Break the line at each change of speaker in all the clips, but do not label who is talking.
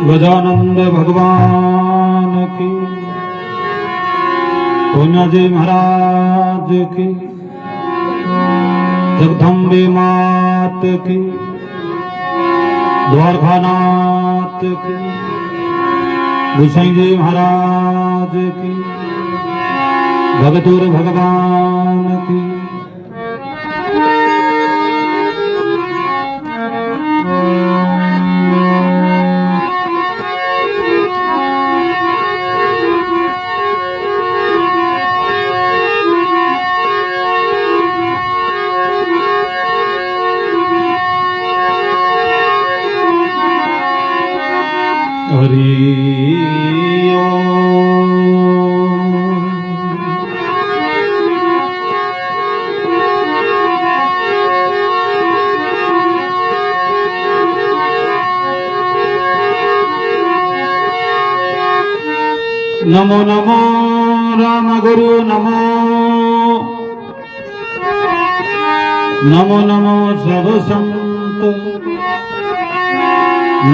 गजानंद भगवान की, पून्य जी महाराज की, जगदम्बे मात की, द्वारकानाथ की, गोसाई जी महाराज की, भगतुर भगवान की। हरि नमो नमो राम गुरु नमो नमो नमो सब संत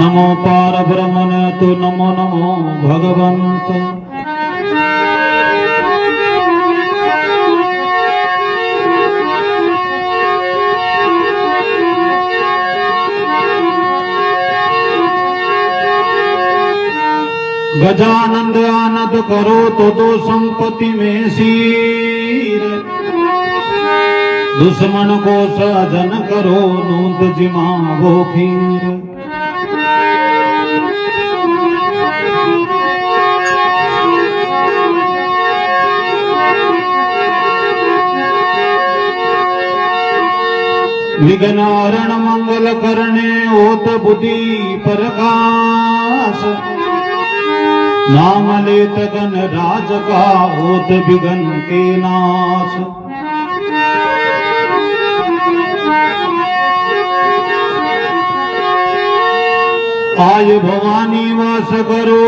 नमो पार ब्रह्मण तो नमो नमो भगवंत। गजानंद आनंद करो तो दो संपत्ति में सीर, दुश्मन को साजन करो नूत जिमा वो खीर। विघ्नारण मंगल करने ओत बुद्धि प्रकाश, नाम लेत गण राज का ओत विघ्न के नाश। आय भवानी वास करो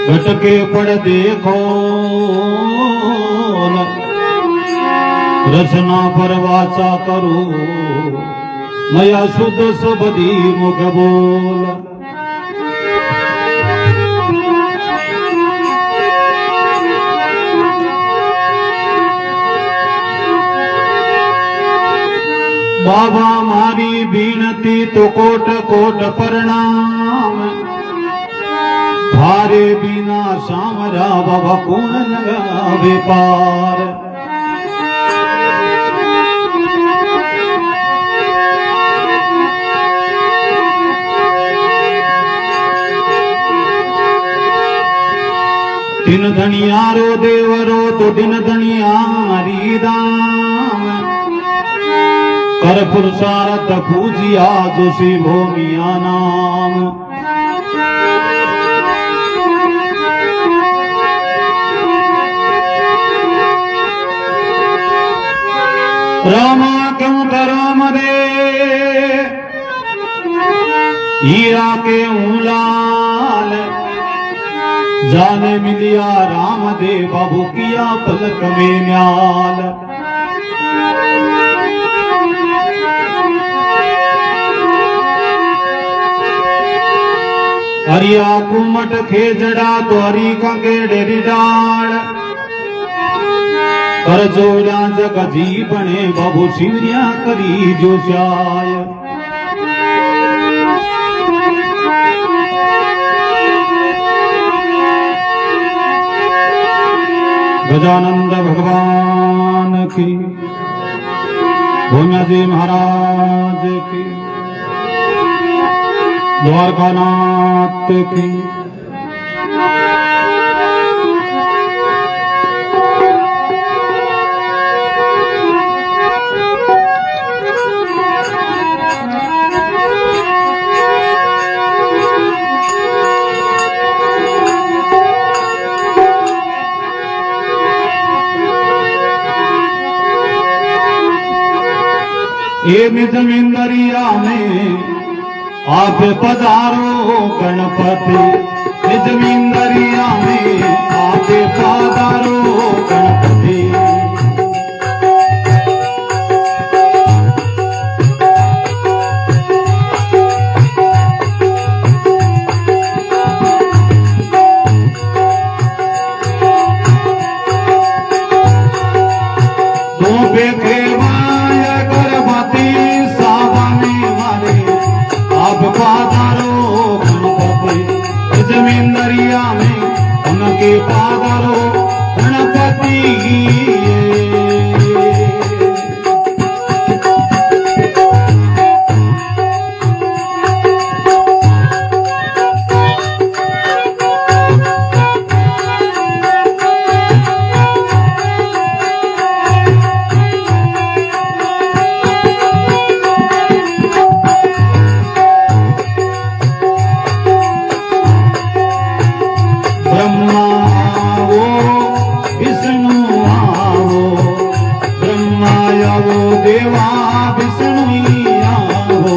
घटके पड़ देखो, रचना पर वाचा करो नया शुद्ध सबदी मुख बोल। बाबा मारी बीनती तो कोट कोट प्रणाम, थारे बिना सामरा बाबा कौन लगावे पार। दिन धनियारो देवरो तो दिन धनियारी दाम, कर पुरुषार्थ पूजिया जोशी भूमिया नाम। रामा क्यों राम दे हीरा के लाल, जाने मिलिया राम दे बाबू किया पलक में न्याल। हरिया कुमट खेजड़ा तो हरी का गेड़ी डाल, कर जोड़ा जग जी बने बाबू शिवरिया करी जो जाय। गजानंद भगवान भगवान की, भूमिया जी महाराज की, द्वारकानाथ की। ये निज दरिया में आप पधारो गणपति, निज दरिया में आप पधारो गणपति। तो बेखे पादारो गणपति, जमीन दरिया में उनके पादारो गणपति। देवा विष्णु आवो,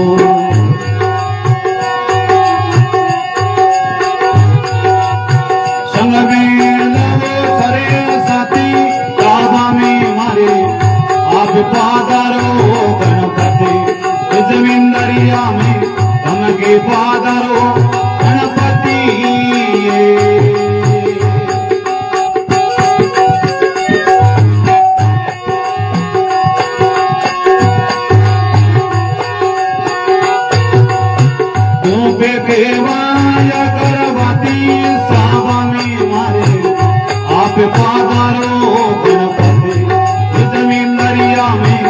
संग में लवो सरस्वती, काबा में मारे आप पादारो गणपति, जमीन दरिया में उनके पादारो गणपति। केवाया करवाती सावा में मारे आप पादारो गणपति, जमीन दरिया में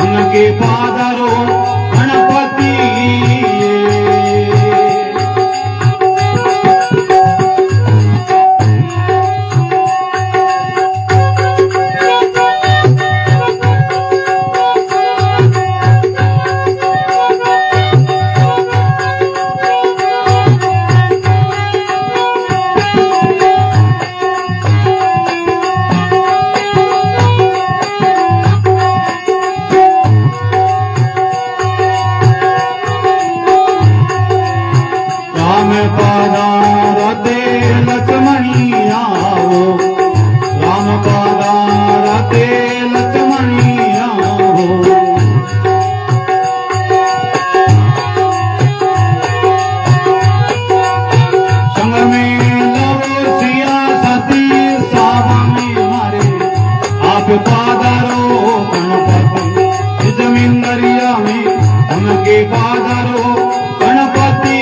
उनके पादारो गणपति। राम पधारते लक्ष्मणी आओ, राम पधारते लक्ष्मणी आओ। संग में लवो सिया सती, सावा में मारे आप पादारो गणपति, जमीन दरिया में उनके पादारो गणपति।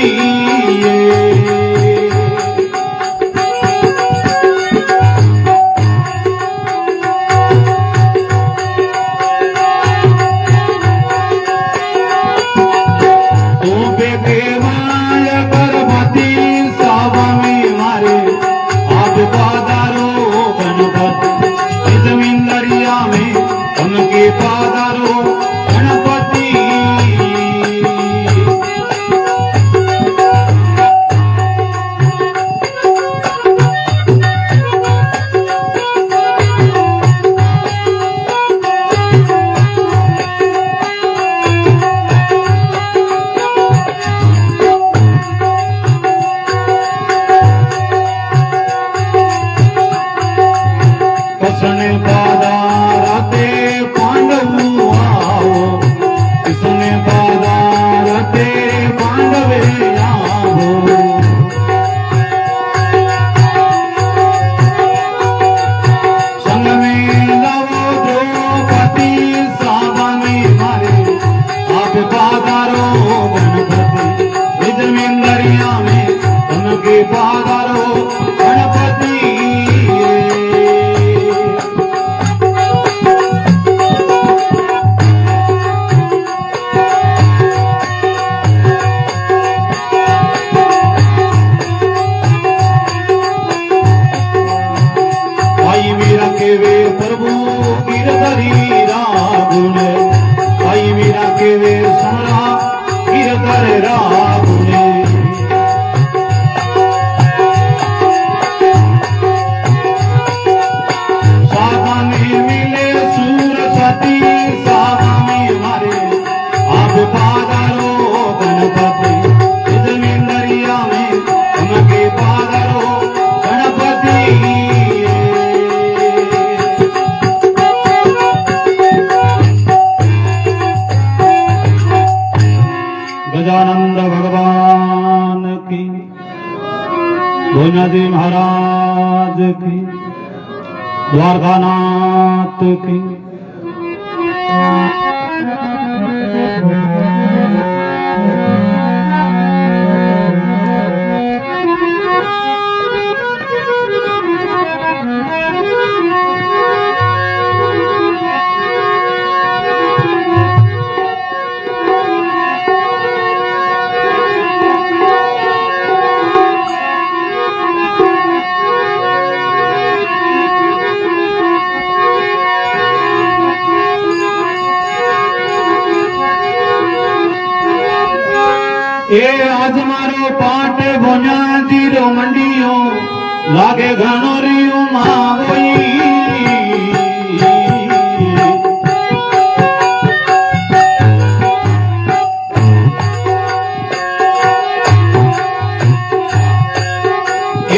जमीन दरिया में उनके पादारो गणपति। किसने पधारते पांडव आओ, किसने पधारते पांडवे आओ। संग में लवो द्रौपदी, सावा में मारे आप पादारो गणपति, जमीन दरिया में उनके पादारो गणपति। प्रभु गिरधरी रागुण आई मीरा के वे समरा गिरधर रागुण साधा में मिले सूर सती साधा में मारे आप पादारो गणपति जमीन दरिया में उनके पादारो गणपति गजानंद भगवान की भोजा जी महाराज की द्वारकानाथ की ए आज मारो पाट भोजा जीरो मंडियो लागे घणो रियो मावई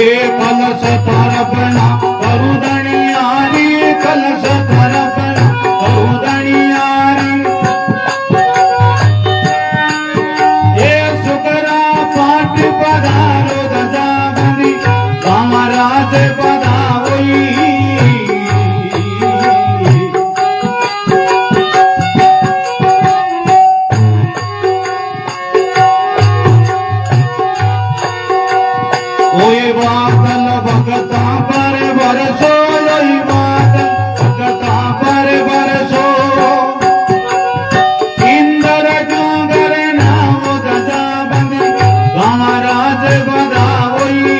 ए कलश तरपना करुदणियारी कलश तरपना करुदणियारी पधारो गजा बंदी कामराज पधावई ओए बादल भगता पर बरसो ओए बादल भगता पर बरसो इंद्र जोगर नाम गजा बंदी कामराज बधावई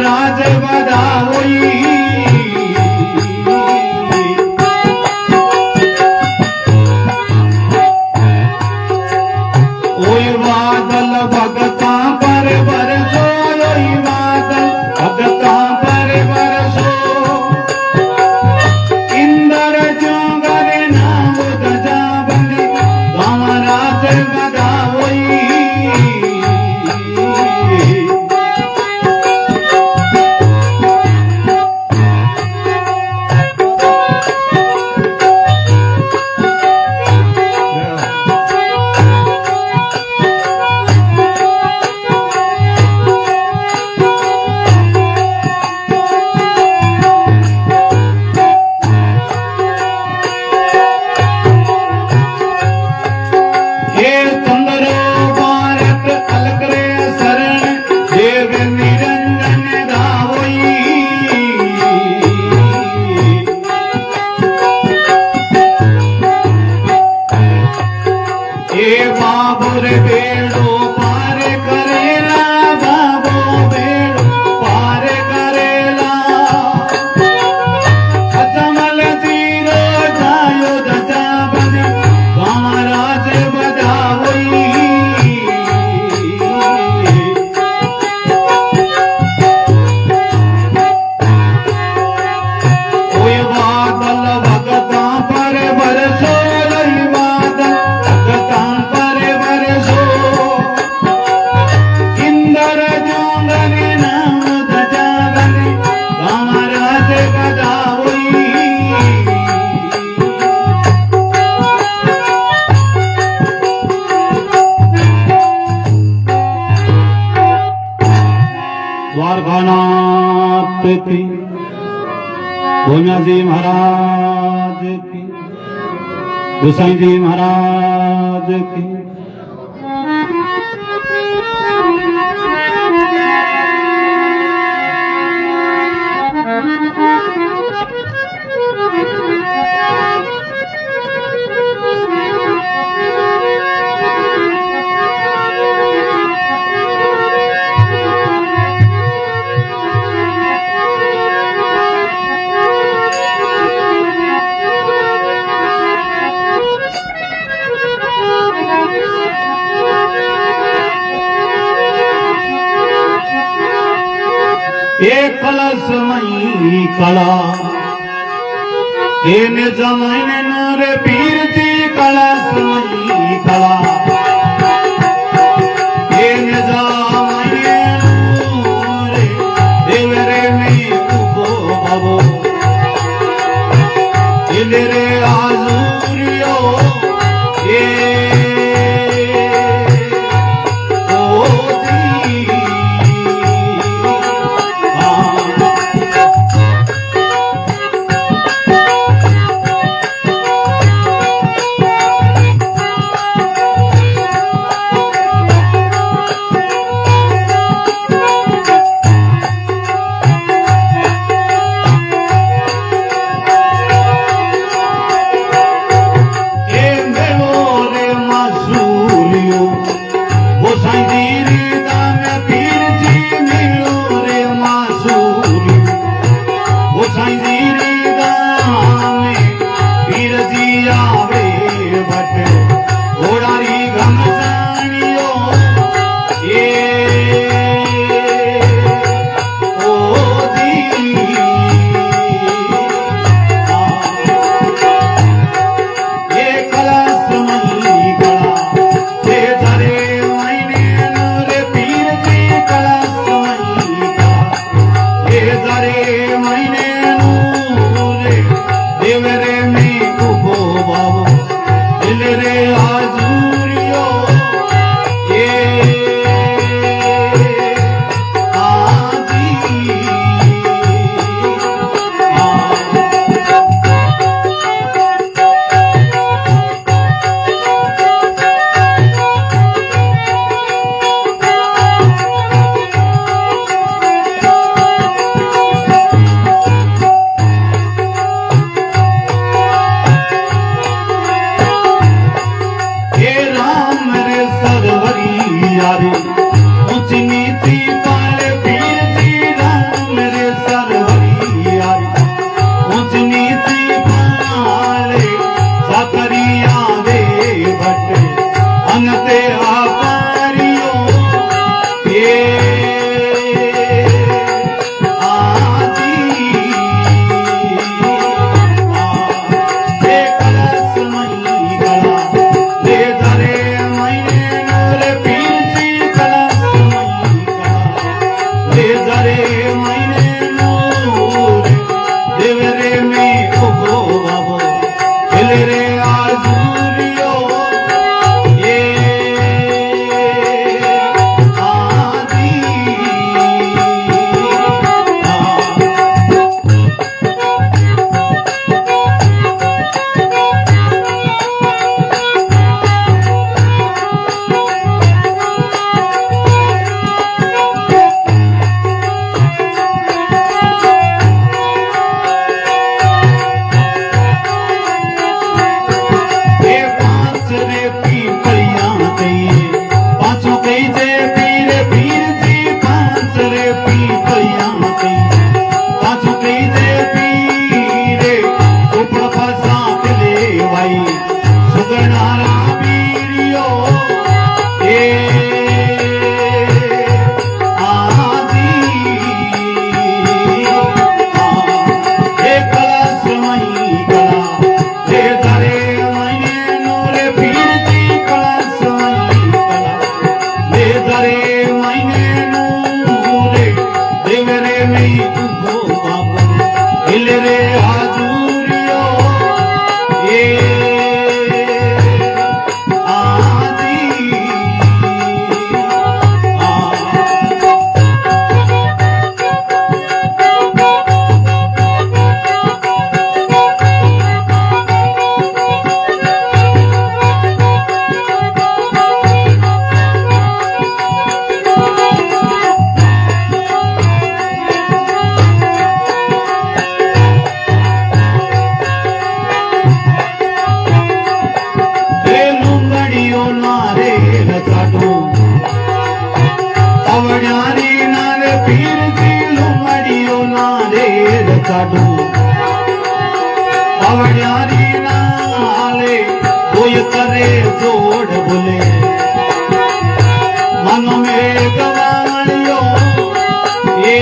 राज बधाई ओय बादल भगता पर बरसो ओय बादल भगता पर बरसो इंद्र जोगर नाम गजा बंदी राम राज बधाई बाबुर बेड़ो पार करेला बाबो बेड़ो पार करेला अजमल जीरो जायो दजा बने महाराज बधाई ओय बादल भगता पर बरसो ओय बादल भगता पर बरसो इंद्र जोगन नाम ध्वजा बने राम राज बधाई द्वारकानाथ की भोमिया जी महाराज की गोसाई जी महाराज की एक कलशमयी कला इन जमाइन नूर पीर जी कलशमयी कला इन जमाइन नूर देवरे में उबो बबो इलरे आजूरियो ये कल्याती पाछू कई दे पीरे ऊपर फसा ले भाई सुगनारा पीरियो ए आदि ए कलश मई कला दे दरे मैंने नूरे पीर जी कलश मई कला दे दरे मैंने नूरे देवरे में उभो बाबू हिल रे हाजूरियो ए काढू आवड्यारी नाले कोई करे जोड़ बोले मन में गवालियो ये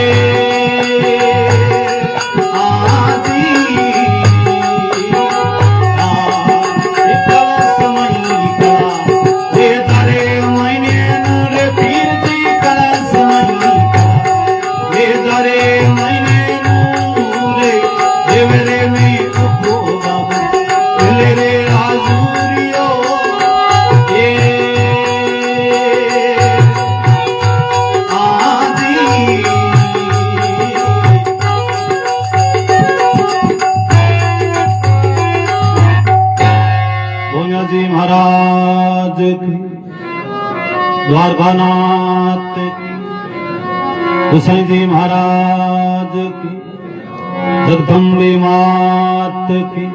आदि समय का ये तारे मैंने नूरे पीर जी कला समय का ये तारे मैंने देवरे में उभो बाबू हिल रे हाजूरियो ए आदि गोविंद जी महाराज की द्वारकानाथ की हुसैन जी महाराज की जगदम्बे मात की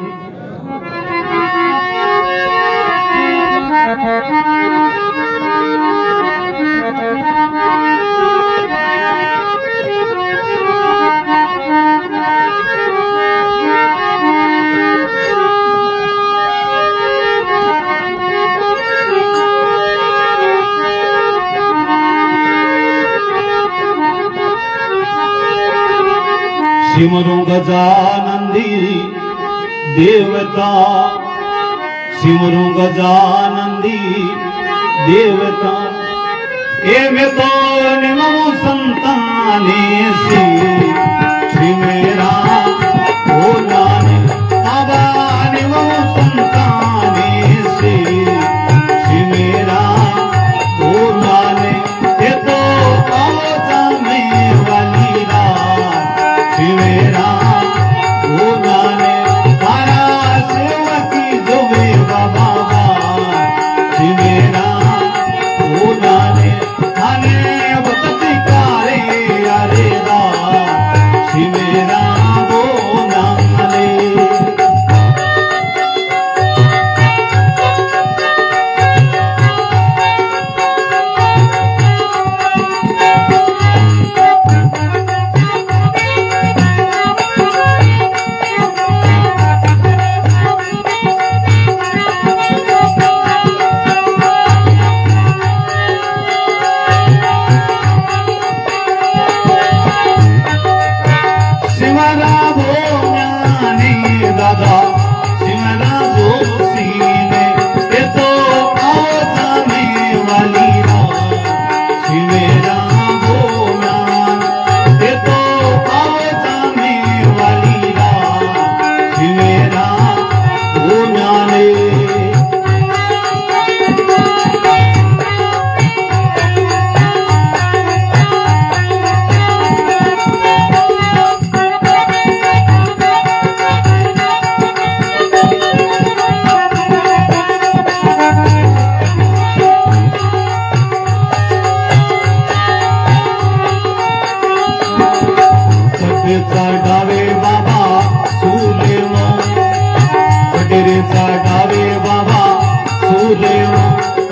सिमरू गजानंदी देवता सिमरू गजानंदी देवता ए में तो निमो संताने से श्री मेरा हो जाने बाबा निमो संताने से श्री मेरा हो जाने ये तो आओ जाने वाली रात श्री मेरा हो जाने तारा सेवकी जोवे बाबा श्री मेरा हो जाने थाने भक्ति कारे यारे दा श्री मेरा हो जाने दादा सिमरा जो सीने ये तो आओ जाने वाली रात सिमेरा बोला ये तो आओ जाने वाली रात सिमेरा हो जाने चढ़ावे बाबा सूले चढ़ावे बाबा सूले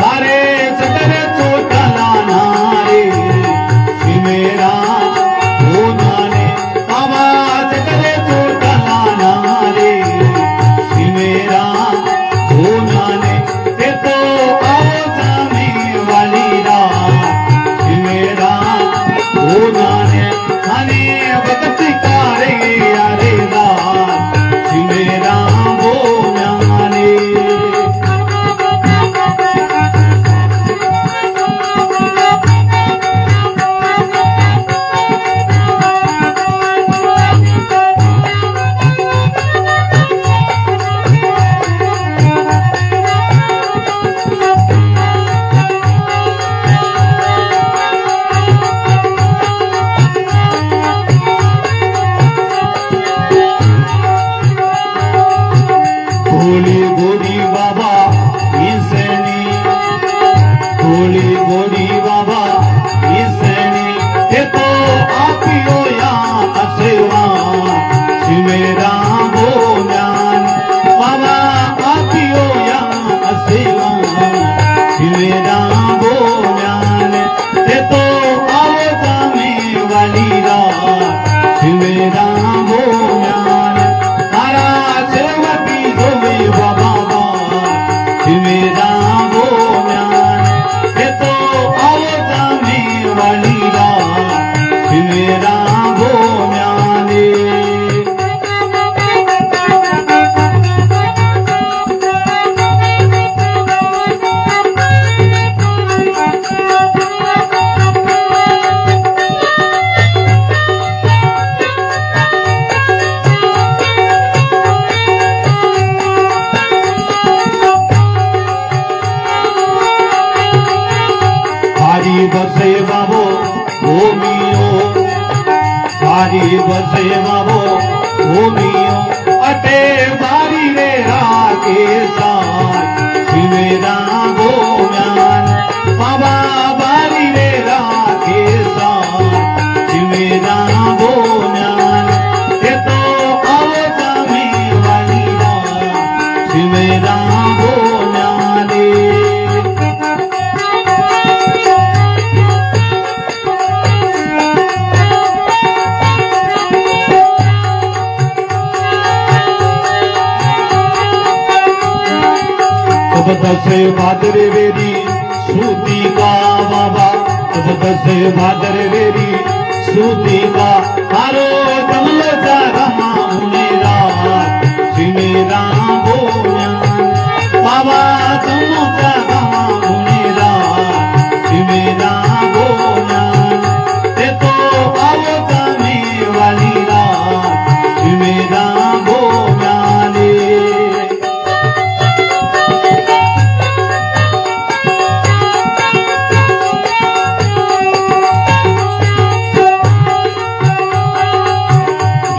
तारे चटर चोटला नारे मेरा बारी बसे बाबो भूमियो अटे बारी रे राके साथ मेरा बोम्यान बाबा बारी रे राके साथ मेरा बोम्यान ये तो आवता में वाली रात मेरा बोम्यान दसे भादरे वेरी सूती का बाबा अब दसे भादरे वेरी सूती का हारो जमल जागा मेरा मेरा बोम्यान बाबा तुम जागा मेरा मेरा बोम्यान ते तो आवता में वाली रात मेरा बोम्यान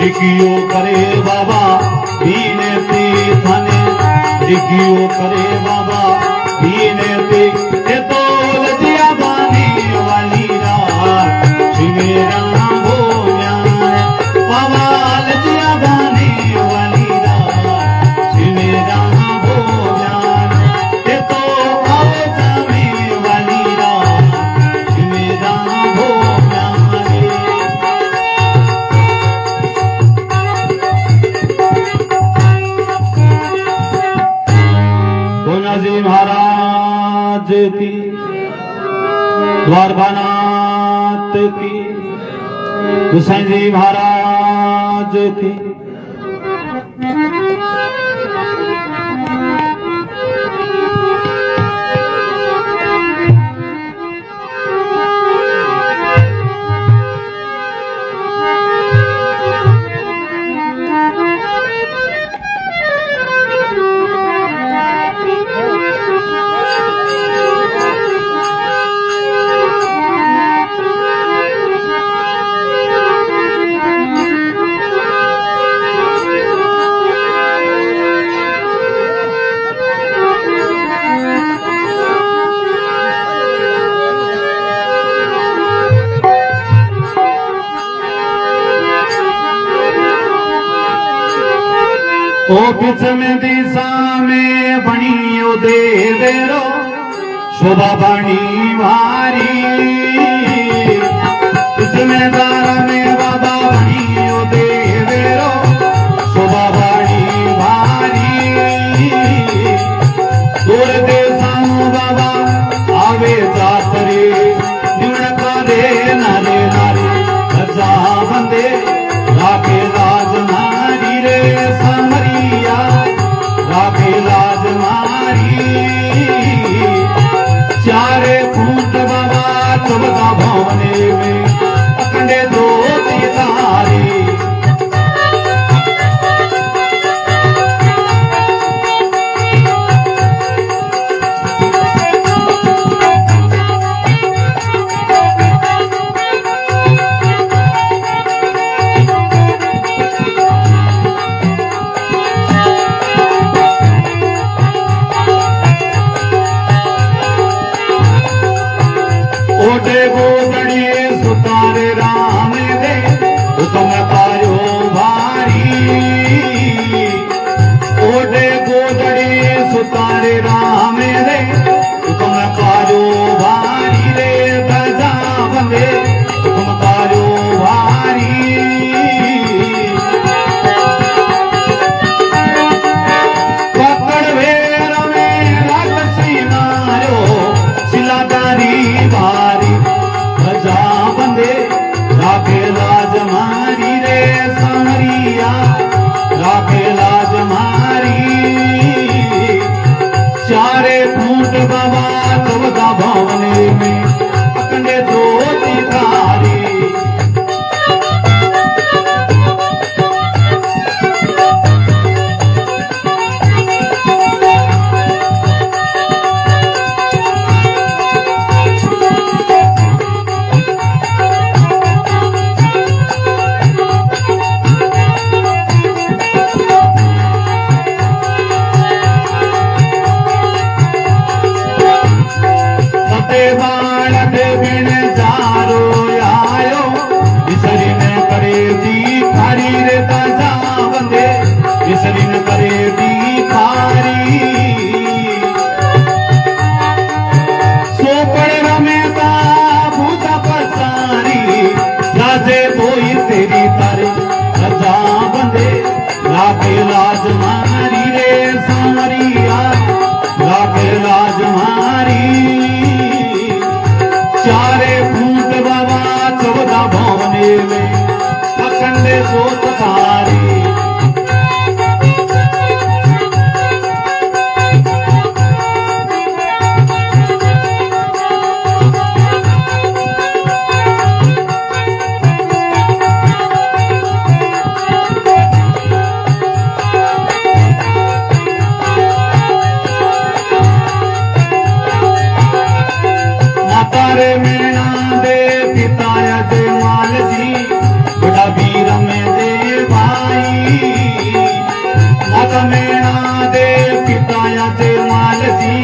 दिखियो करे बाबा दीने ते थाने दिखियो करे बाबा दीने ते तो लजिया बाने वाली रात मेरा बोम्यान बाबा लजिया बाने वाली रात मेरा बोम्यान तो आवता में वाली रात मेरा बोम्यान जी महाराज की द्वारकानाथ की हुसैन जी महाराज की ओ पिछ में दिशा में बणियो देवेरो शोभा बणी भारी पिछ में दारा में बाबा बणियो देवेरो शोभा बणी भारी दूर देशा बाबा आवे जातरे निवण करे नारे नारे रजा बंदे राखे राज नारी रे समरिया राखे राज मारी चारे फूट सोच भारी मातारे मेणा दे पिताया दे माल जी बड़ा वीर में दे भाई माता मेणा दे पिताया दे माल जी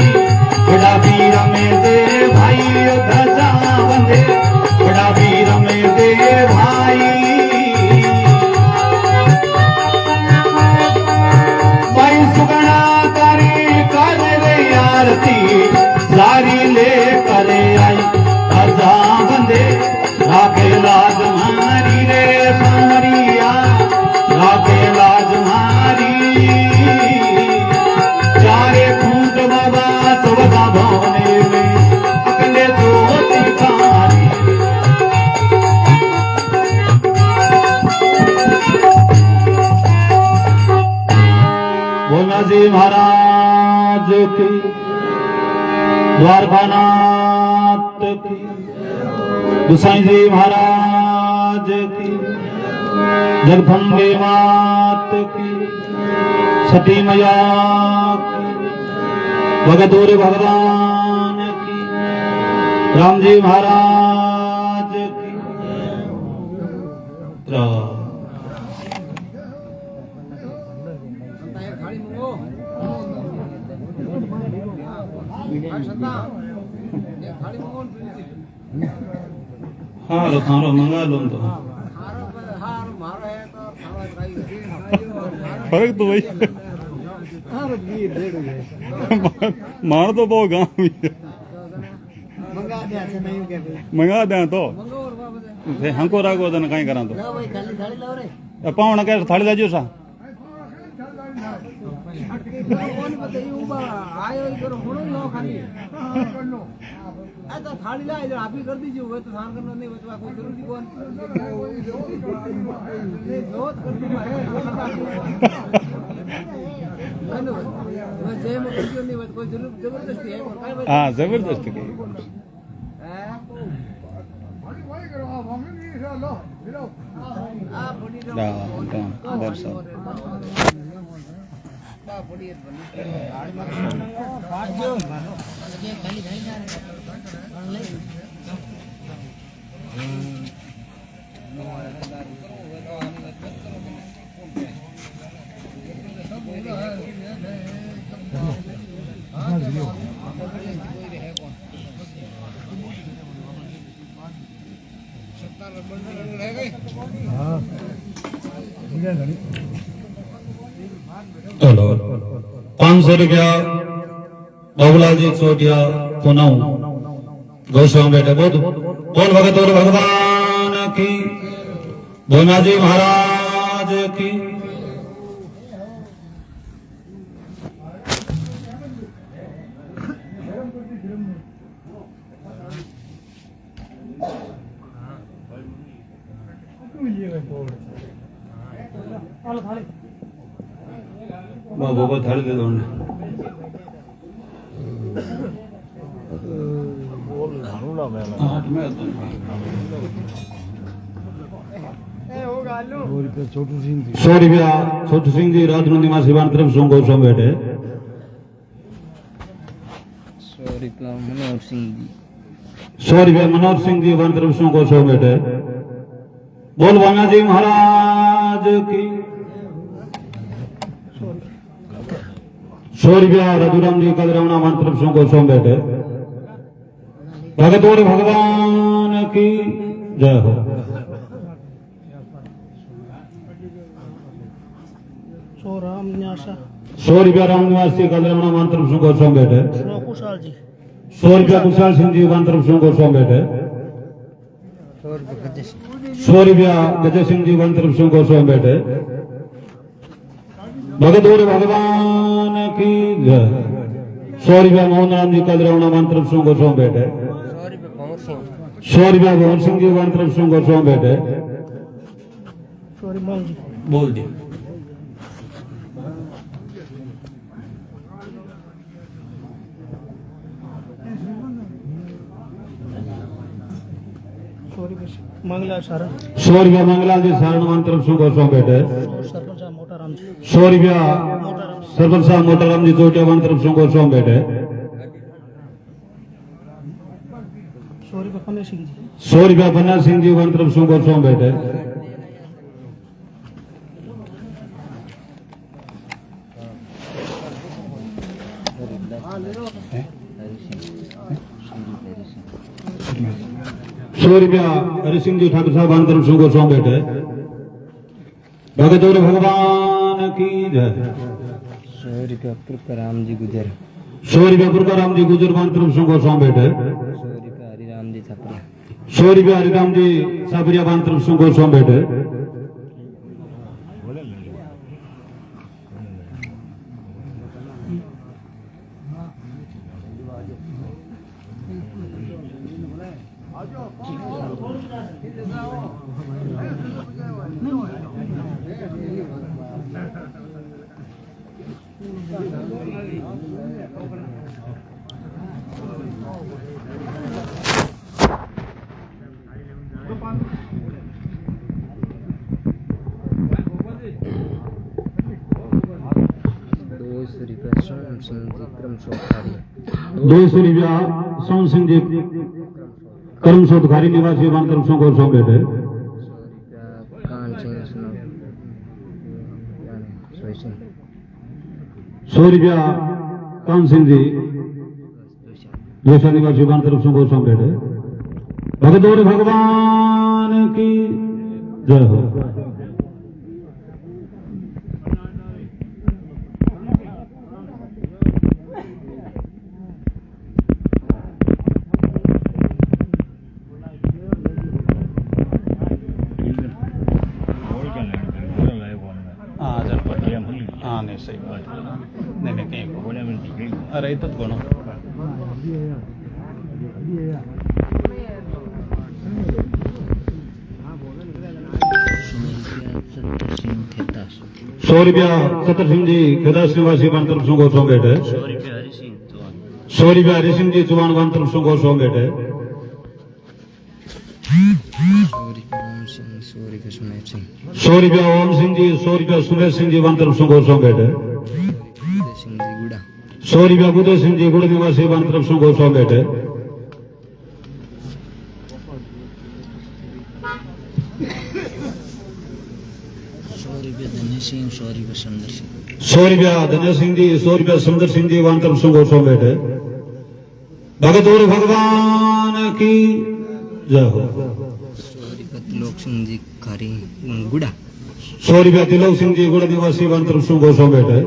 बड़ा वीर में दे भाई ध्वजा बंदे बड़ा वीर में दे भाई भाई सुगना करी कर रे आरती सारी ले करे आई ध्वजा बंदे राखे लाज मारी रे सामरिया राखे लाज मारी चारे खूंट बाबा चौदह भवने में अकेले ज्योति कारी भोला जी महाराज की द्वारकानाथ की गोसाई जी महाराज की जगदम्बे मात की सती मैया की भगतूर भगवान की राम जी महाराज की हारो थारो मंगा लो तो
फर्क तो वही मार तो बहुत गाँव में मंगा दे तो हमको रागो तो कहीं करा तो पावना कैसे थाली लाजो सा
थाली ला इधर आप ही कर दीजिए वो तो धान करना नहीं बचवा कोई जरूरी कौन बहुत कर दी मैं जय में क्यों नहीं बच कोई जबरदस्ती है और काय
हां जबरदस्ती की
चलो 500 रुपया बाबूलाल जी सोटिया पुनः गौशाओं बेटे बोल भगत और भगवान की भोला जी महाराज की बाबू को थाली दे दो छोटू सिंह जी राजनू निवासी तरफ सो गौशाओं बेटे मनोहर सिंह जी वन तरफ सो गौशाओं बेटे बोल भाना जी महाराज की 100 रुपया रघुराम जी कदरवना वन तरफ सो गौशाओं बेटे भगत और भगवान की जय हो 100 रुपया राम निवास जी कदरवना वन तरफ सो गौशाओं बेटे 100 रुपया कुशाल सिंह जी वन तरफ सो गौशाओं बेटे 100 रुपया गजय सिंह जी वन तरफ सो गौशाओं बेटे भगत और भगवान की जय 100 रुपया मोहन राम जी कदरवना वन तरफ सो गौशाओं बेटे 100 रुपया भवन सिंह जी वन तरफ सो गौशाओं बेटे
बोल दिया।
मंगला शरण
100 रुपया मंगलाल जी शरण मंत्र सुगो सो बेटे।
सरपंच मोटाराम जी
100 रुपया सरपंच साहब मोटाराम जी चोटिया मंत्र सुगो सो बेटे।
100 रुपये पन्ने सिंह जी
100 रुपया बन्ना सिंह जी मंत्र सुगो सो बेटे। 100 रुपया हरि सिंह जी ठाकुर साहब मंत्र सुगो सो बेटे। भगत और भगवान की जय।
100 रुपये पुरकाराम जी गुजर
100 रुपया पुरकाराम जी गुजर मंत्र सुगो सो बेटे।
100 रुपये हरिराम जी छपरिया
100 रुपया हरिराम जी साबरिया मंत्र सुगो सो बेटे। 200 रुपया सोन सिंह जी कर्म शोधकारी निवासी मंत्र सुगो सो बेटे। 100 रुपया कान सिंह जी जोशा निवासी मंत्र सुगो सो बेटे। भगत और भगवान की जय हो। हाँ नहीं सही बात नहीं नहीं कहीं अरे तो गुणों सौ रुपया सत्तर सिंह जी खेदास निवासी मंत्र सुगो सो बेटे। 100 रुपया हरि सिंह जी चौहान मंत्र सुगो सो बेटे। 100 रुपया ओम सिंह जी 100 रुपया सुमेश सिंह जी मंत्र सुगो सो बेटे। 100 रुपया बुद्धे सिंह जी गुड़ निवासी मंत्र सुगो सो बेटे। 100 रुपया धन्य सिंह जी 100 रुपया सुंदर सिंह जी मंत्र सुगो सो बेटे। भगत और भगवान की जय हो। 100 रुपया तिलोक सिंह जी गुड़ निवासी मंत्र सुगो सो बेटे।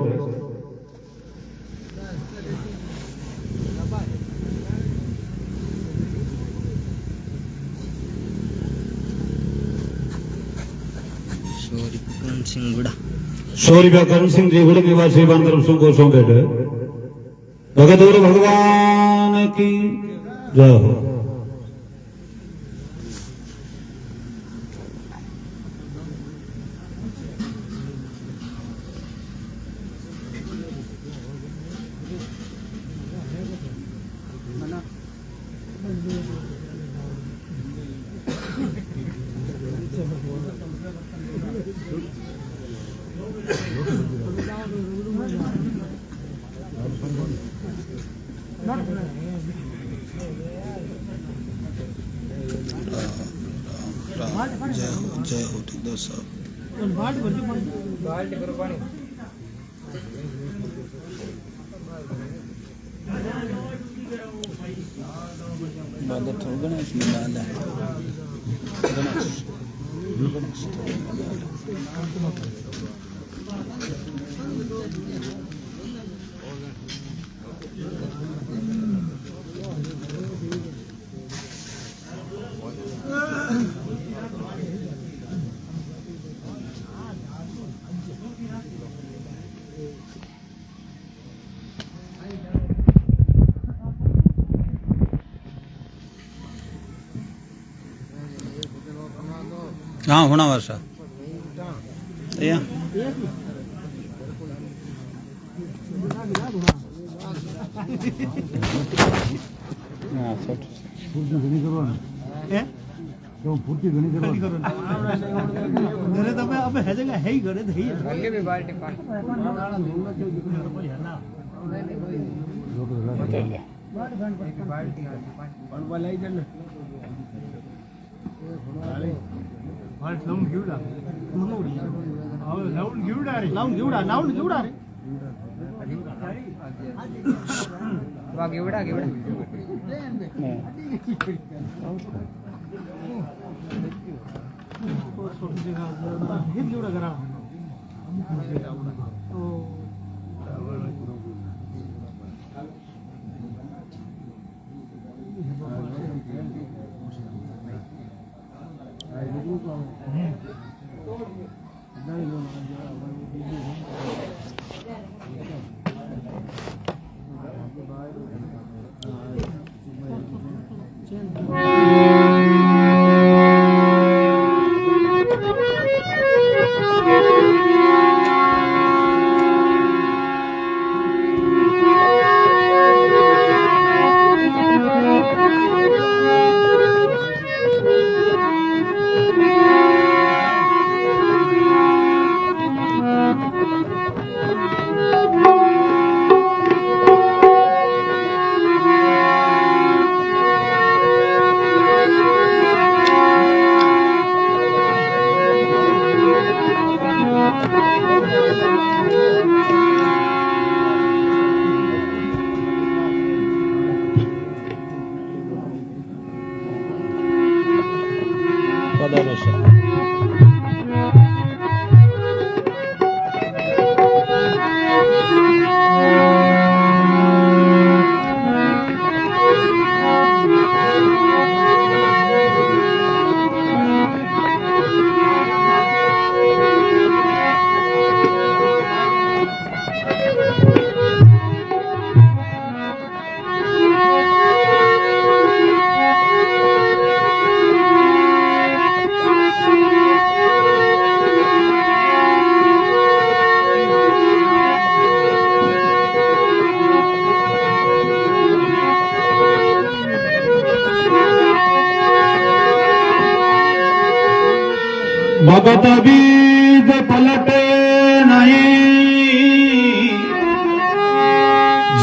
100 रुपया करण सिंह जी गुड़ निवासी मंत्र सुगो सो बेटे। भगत और भगवान की जय हो। जय हो ठेकेदार साहब। गणेश हाँ होना वर्षा
Ja. Ja, soort.
घरे तो अब है जगह है ही घरे है छोटी जगह हिट घेवडा करा
भगत बीज पलटे नहीं,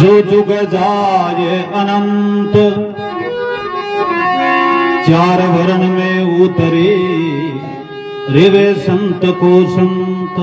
जो जुग जाए अनंत। चार वर्ण में उतरे रिवे संत को संत।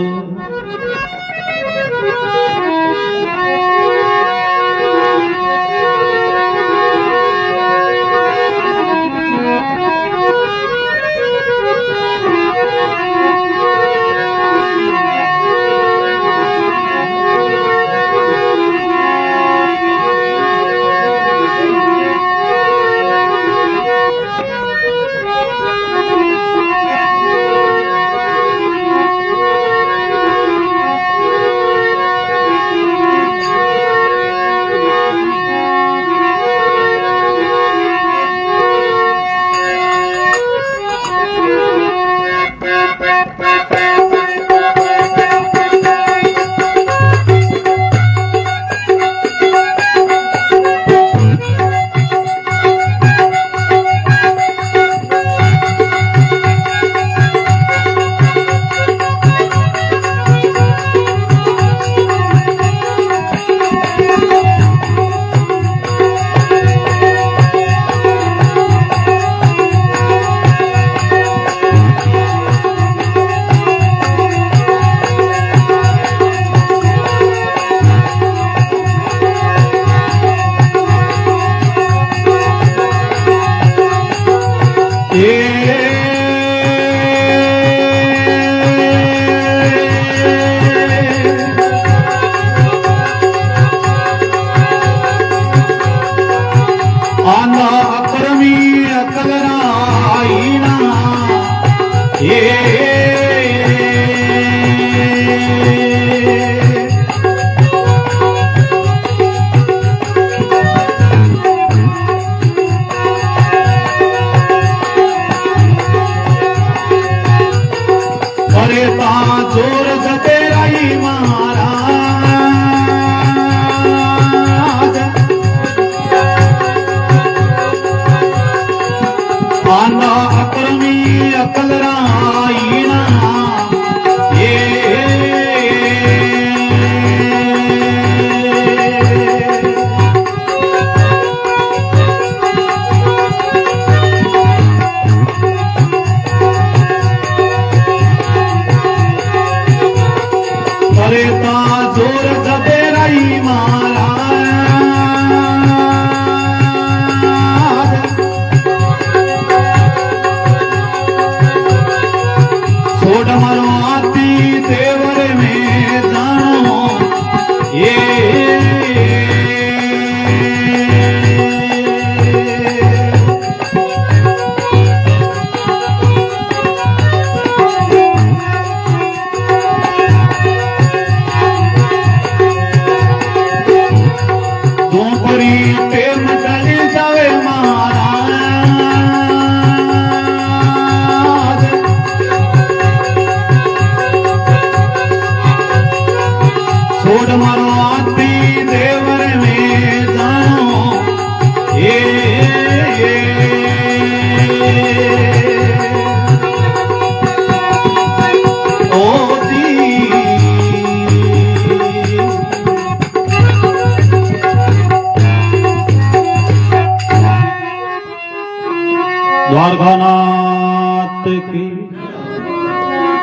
द्वारकानाथ की,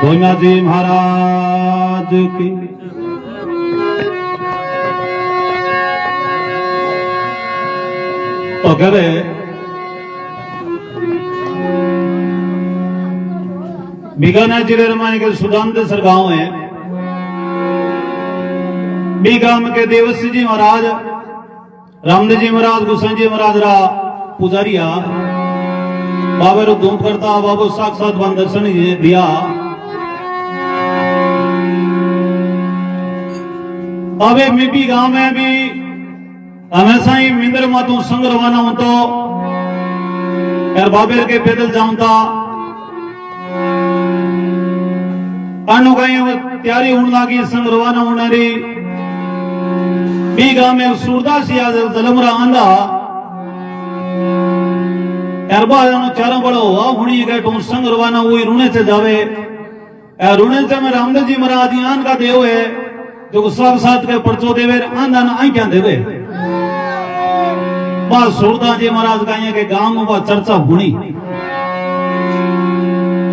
गोविंदा जी महाराज की। तो कह रहे बीकानेर जिले रमानी के सुदानदेसर गांव है। बी गांव के देवसी जी महाराज, रामदेव जी महाराज, गुसन जी महाराज रा पुजारिया बाबे रो धूम करता बाबू साक्षात वन दर्शन दिया। अबे मिपी गांव में भी हमेशा ही मिंदर मातू संग रवाना हूं तो यार बाबेर के पैदल जाऊं था अनु गई तैयारी होने लगी संग रवाना होने री। बी गांव में सूरदास याद जलमरा आंदा यार बाजानो चारों बड़ो हुआ हुनी के तुम संग रवाना हुई रुने से जावे। रुने से में रामदेव जी महाराज आन का देव है जो साक्षात के परचो देवे आंदा ना आई क्या देवे। बस सूरदास जी महाराज का के गांव में चर्चा हुनी।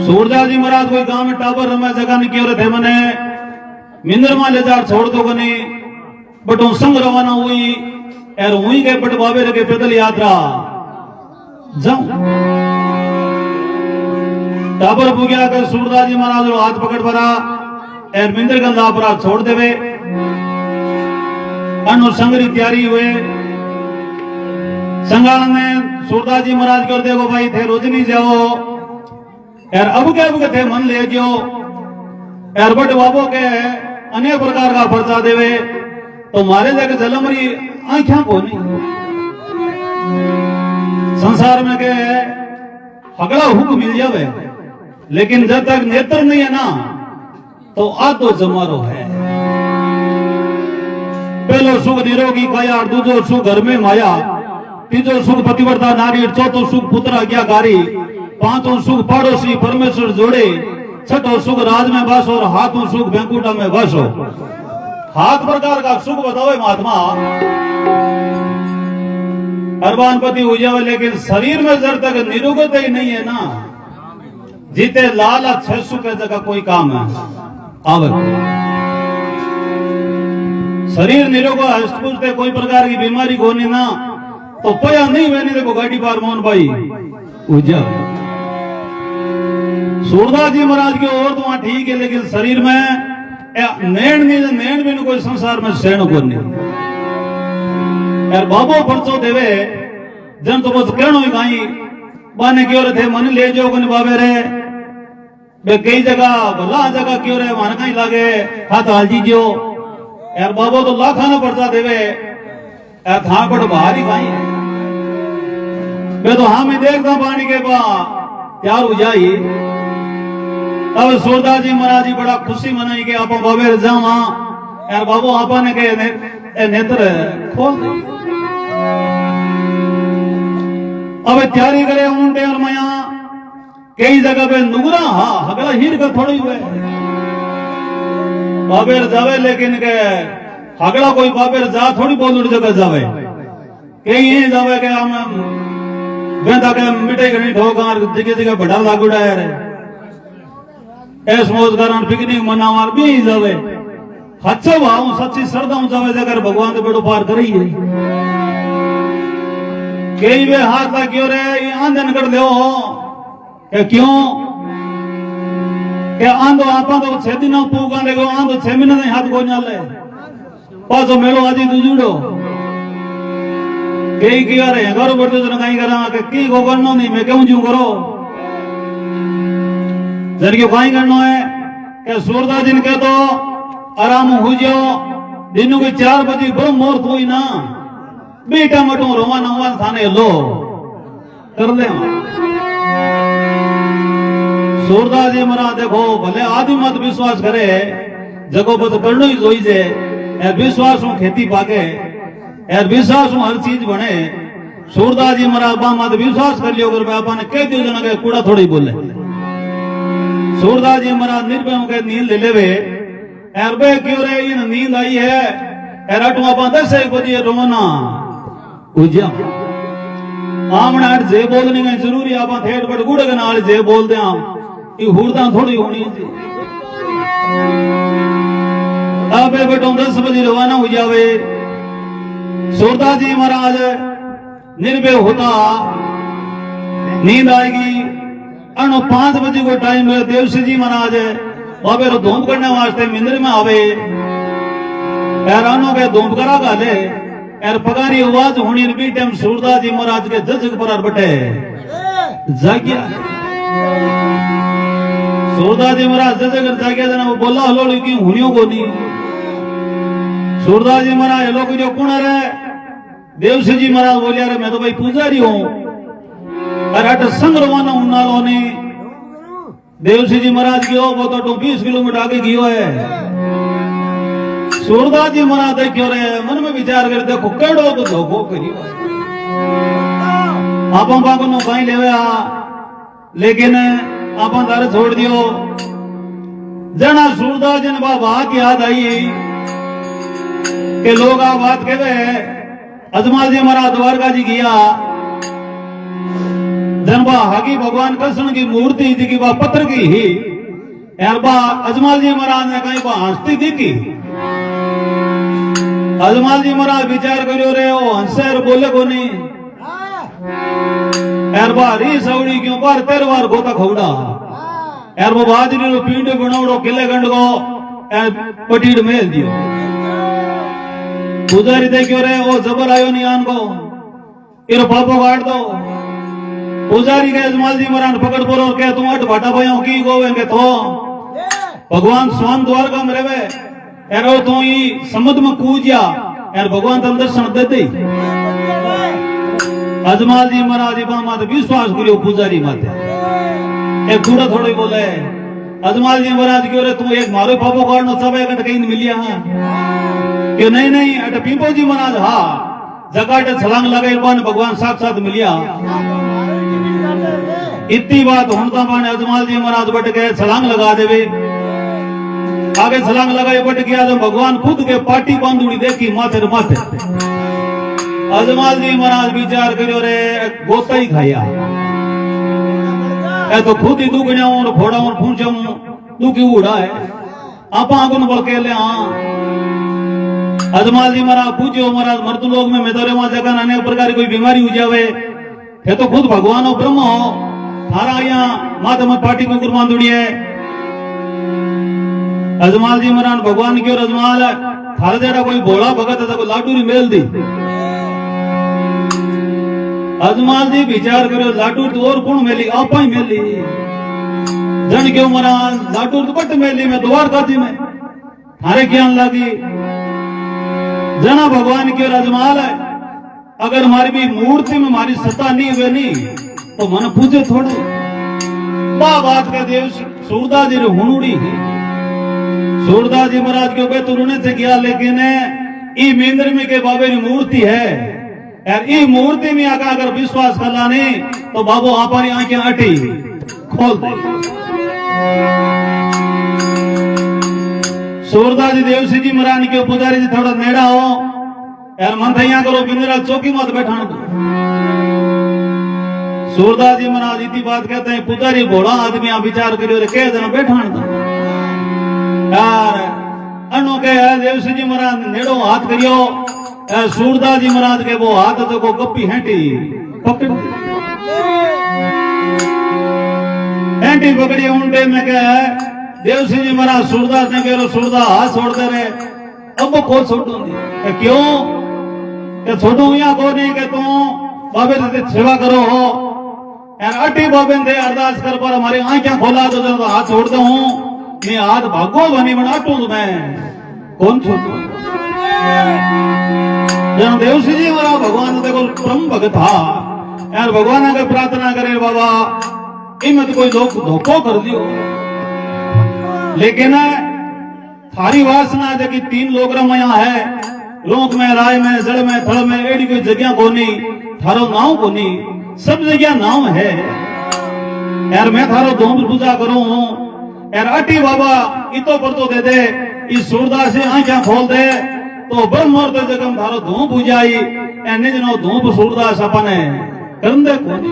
सूरदास जी महाराज कोई गांव में टाबर रमे जगह नहीं क्यों थे मने मिंदर में ले जा छोड़ दो बने बट संग रवाना हुई यार हुई के बट बाबे के पैदल यात्रा जाऊं। टाबर पुग्या कर सूरदास जी महाराज हाथ पकड़ पड़ा यार मिंदर गंदा अपराध छोड़ देवे। अनु संगरी तैयारी हुए संगाल ने सूरदास जी महाराज कर देखो भाई थे रोजनी जाओ यार अब के थे मन ले जो यार बट बाबो के अनेक प्रकार का पर्चा देवे तो मारे जगह जलमरी आंखा को नहीं। संसार में के हगड़ा हुक मिल जावे लेकिन जब तक नेत्र नहीं है ना तो आधो जमारो है। पहलो सुख निरोगी काया, दूजो सुख घर में माया, तीजो सुख पतिव्रता नारी, चौथो सुख पुत्र आज्ञाकारी, पांचों सुख पड़ोसी परमेश्वर जोड़े, छठो सुख राज में बस और हाथों सुख बैंकुटा में बस हो। 7 प्रकार का सुख बताओ महात्मा अर्बानपति हो जावे लेकिन शरीर में जब तक निरोगत ही नहीं है ना जीते लाल 6 सुख जगह कोई काम है आवे। शरीर निरोग हस्तपुष्ट कोई प्रकार की बीमारी को नहीं ना तो पया नहीं मैंने देखो गाड़ी पार मोहन भाई उजा। सूरदास जी महाराज की और तो वहां ठीक है लेकिन शरीर में नैन भी कोई संसार में सहन को नहीं यार बाबो परचो देवे जन तो बस कहनो ही कहीं बाने क्यों थे मन ले जो बाबे रे बे कई जगह भला जगह क्यों रे मान कहीं लागे हाथ हालजी जो यार बाबो तो लाखा ना परचा देवे यार था पट बाहर ही कहीं बे तो हाँ मैं देखता पानी के बा त्यार हो जाई। तब सूरदास जी महाराज जी बड़ा खुशी मनाई के आप बाबे जावा यार बाबू आपा ने के नेत्र खोल दे। अब तैयारी करे ऊंटे और मया कई जगह पे नुगरा हा हगला हीर का थोड़ी हुए बाबेर जावे लेकिन के हगला कोई बाबेर जा थोड़ी बहुत जगह जावे कई ये जावे के हम बेंदा के मिटे के नहीं ठोकार जगह जगह बढ़ा लागुड़ा है रे ऐस मौज कारण पिकनिक मनावार भी जावे अच्छा भाव सच्ची श्रद्धा जावे जगह भगवान के बेड़ो पार करी है। कई वे हाथ ला क्यों रे आंधन कर दो क्यों के आंधो आपा तो 6 दिन पूगा देखो आंधो 6 महीने नहीं हाथ को ना ले पासो मेलो आदि तू जुड़ो कई किया रे घर बढ़ते तो कहीं करा के की को करनो नहीं मैं क्यों जू करो जर क्यों कहीं करनो है के सूरदास दिन के तो आराम हो जाओ दिन के 4 बजे ब्रह्म मुहूर्त हुई ना बेटा मटो रोवाना हुआ थाने लो कर ले। सूरदास जी महाराज देखो भले आदि मत विश्वास करे जगो बत करनो ही जोई जे विश्वास हूं खेती पाके यार विश्वास हूं हर चीज बने। सूरदास जी महाराज बा मत विश्वास कर लियो अगर बापा ने कह दियो जना के कूड़ा थोड़ी बोले। सूरदास जी महाराज निर्भय होकर नींद ले लेवे यार बे क्यों रे इन नींद आई है यार अटवा 10 बजे रोना उजा आमना जे बोलने का जरूरी आप थेट बट गुड़ के नाल जे बोल दिया ये हुरदा थोड़ी होनी जी अब बेटो 10 बजे रवाना हो जावे सूरदास जी महाराज निर्भय होता नींद आएगी अनु 5 बजे को टाइम है देवसी जी महाराज बाबे रो धूम करने वास्ते मिंदर में आवे हैरानों के धूम करा गाले यार पगारी आवाज होनी भी टाइम सूरदास जी महाराज के जज पर बटे जागिया सूरदास जी महाराज जज कर जागिया जना वो बोला हलो क्यों हुनियों को नहीं सूरदास जी महाराज लोग जो कौन है देवसी जी महाराज बोलिया रे मैं तो भाई पुजारी हूं अरे अट संग रवाना उन्नालों ने देवसी जी महाराज की वो तो 20 किलोमीटर आगे गयो है सूरदास जी महाराज देखियो रे मन में विचार कर देखो केड़ो तो धोखो करियो आपा बाको नो कहीं लेवे लेकिन आपा तारे छोड़ दियो जना सूरदास जी ने बात याद आई कि लोग आ बात कहवे अजमाल जी महाराज द्वारका जी गया जनबा हागी भगवान कृष्ण की मूर्ति जी की पत्थर की ही यार बा अजमाल जी महाराज ने कहीं हंसती दिखी अजमाल जी महाराज विचार करियो रे ओ हंसर बोले को नहीं यार बा री सौड़ी क्यों बार 13 बार गोता खौड़ा यार वो बाजरी रो पींड बनावड़ो किले गंड को पटीड़ मेल दियो पुजारी देखियो रे ओ जबर आयो नहीं आन को इरो पापो काट दो पुजारी के अजमाल जी महाराज पकड़ बोलो के तुम अट भाटा भाइयों की गोवेंगे तो भगवान स्वान द्वारका में रहे एरो तो ही समुद्र में कूदिया यार भगवान तन दर्शन देते अजमाल जी महाराज माते विश्वास करियो पुजारी माते एक कूड़ा थोड़ी बोले अजमाल जी महाराज क्यों रे तू एक मारो पापो काटनो सब एक कहीं मिलिया क्यों नहीं नहीं अट पीपो जी महाराज हाँ जगह छलांग लगाई पान भगवान साक्षात मिलिया इतनी बात होता पाने अजमाल जी महाराज बट गए छलांग लगा देवे आगे छलांग लगाई बट गया तो भगवान खुद के पाटी बांधुड़ी देखी माथे माथे अजमाल जी महाराज विचार करियो रे गोता ही खाया ए तो खुद ही दुगणिया और फोड़ा और पूछा दुखी उड़ा है आप आगुन बोल के ले अजमाल जी महाराज पूछो महाराज मृत्यु लोग में मेदोरे वहां जगह अनेक प्रकार की कोई बीमारी हो जावे ये तो खुद भगवान हो ब्रह्म हो थारा यहाँ माता में पार्टी में कुर्बान दुड़ी है अजमाल जी महाराज भगवान की और अजमाल थारा जेड़ा कोई भोला भगत है कोई लाडूरी मेल दी अजमाल जी विचार करो लाडू तो और कौन मेली आप ही मेली जन क्यों महाराज लाडू तो बट मेली में द्वारका जी में थारे ज्ञान लगी जना भगवान की और अजमाल है अगर हमारी भी मूर्ति में हमारी सत्ता नहीं हुए नहीं तो मन पूछे थोड़े बात का देव सूरदास जी हुनुड़ी सूरदास जी महाराज के ऊपर तुरने से किया लेकिन ई मेंद्र में के बाबे की मूर्ति है यार ई मूर्ति में आका अगर विश्वास कर लाने तो बाबू आपनी आंखें अटी खोल दे सूरदास जी देवसी जी महाराज के पुजारी जी थोड़ा नेड़ा हो यार मन थैया करो बिंदरा चौकी मत बैठा सूरदास जी महाराज इतनी बात कहते हैं पुजारी भोला आदमी आप विचार करियो रे कह देना बैठा यार अनु के देवसी जी महाराज नेड़ो हाथ करियो सूरदास जी महाराज के वो हाथ तो को गप्पी हैंटी पकड़ हैंटी पकड़ी उंडे में क्या है देवसी जी महाराज सूरदास ने कह सूरदास हाथ छोड़ते रहे अब वो खोल छोड़ो क्यों छोड़ू या को नहीं के तू बाबे से सेवा करो हो यार अटी बाबे दे अरदास कर पर हमारी आंखें खोला तो हाथ छोड़ दो हूं मैं हाथ भागो बनी बना टू मैं कौन छोड़ू जन देवसी जी महाराज भगवान देखो परम भगत था यार भगवान अगर प्रार्थना करे बाबा इमत कोई लोग धोखो कर दियो लेकिन थारी वासना जो कि 3 लोग रमया है लोक में राय में जड़ में थड़ में एड़ी कोई जगह को नहीं थारो नाव को नहीं सब जगह नाव है यार मैं थारो धूम पूजा करूं यार अटी बाबा इतो पर तो दे दे इस सूरदास से आंखें खोल दे तो ब्रह्म और जगम थारो धूम पूजाई निज नो धूप सूरदास अपने करंदे कोनी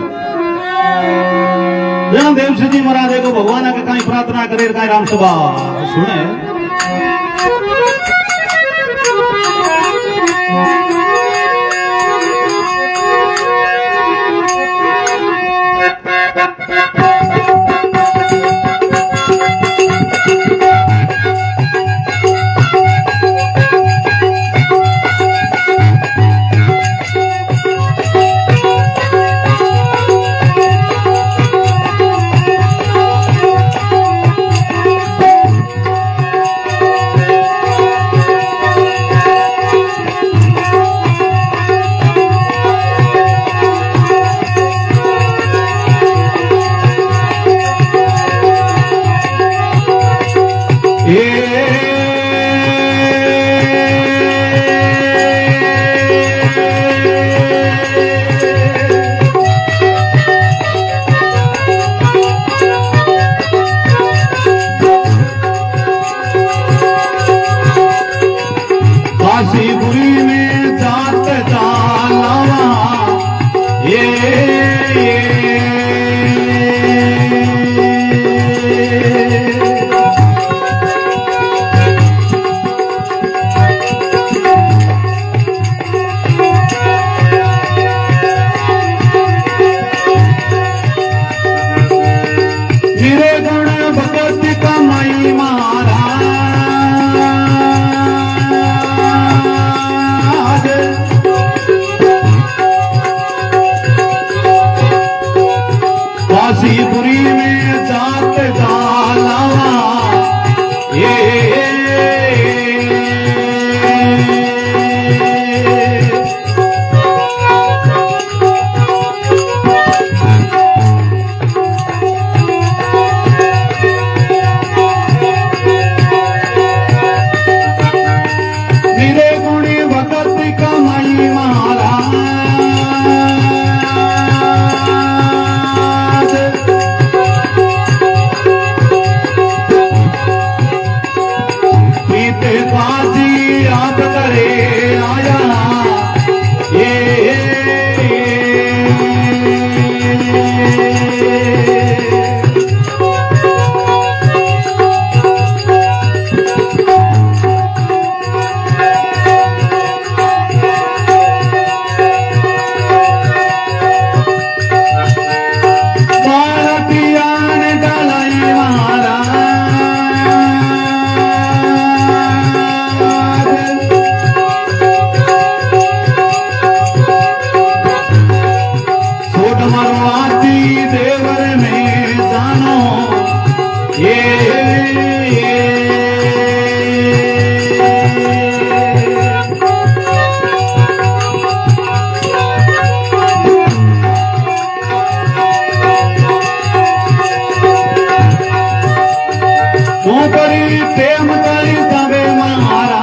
जहां देवसी जी महाराज को भगवान के कहीं प्रार्थना करे कहीं राम सभा सुने काशीपुरी में जात जालावा मेरे गुण भगवती कमाई मारा काशीपुरी में जात जालावा मेरे गुणी भगत कमाई मारा काशी आप करे आया भारतीयान गलाई मारा मरवाती देवर में जानो तू करी प्रेम करी तबे मारा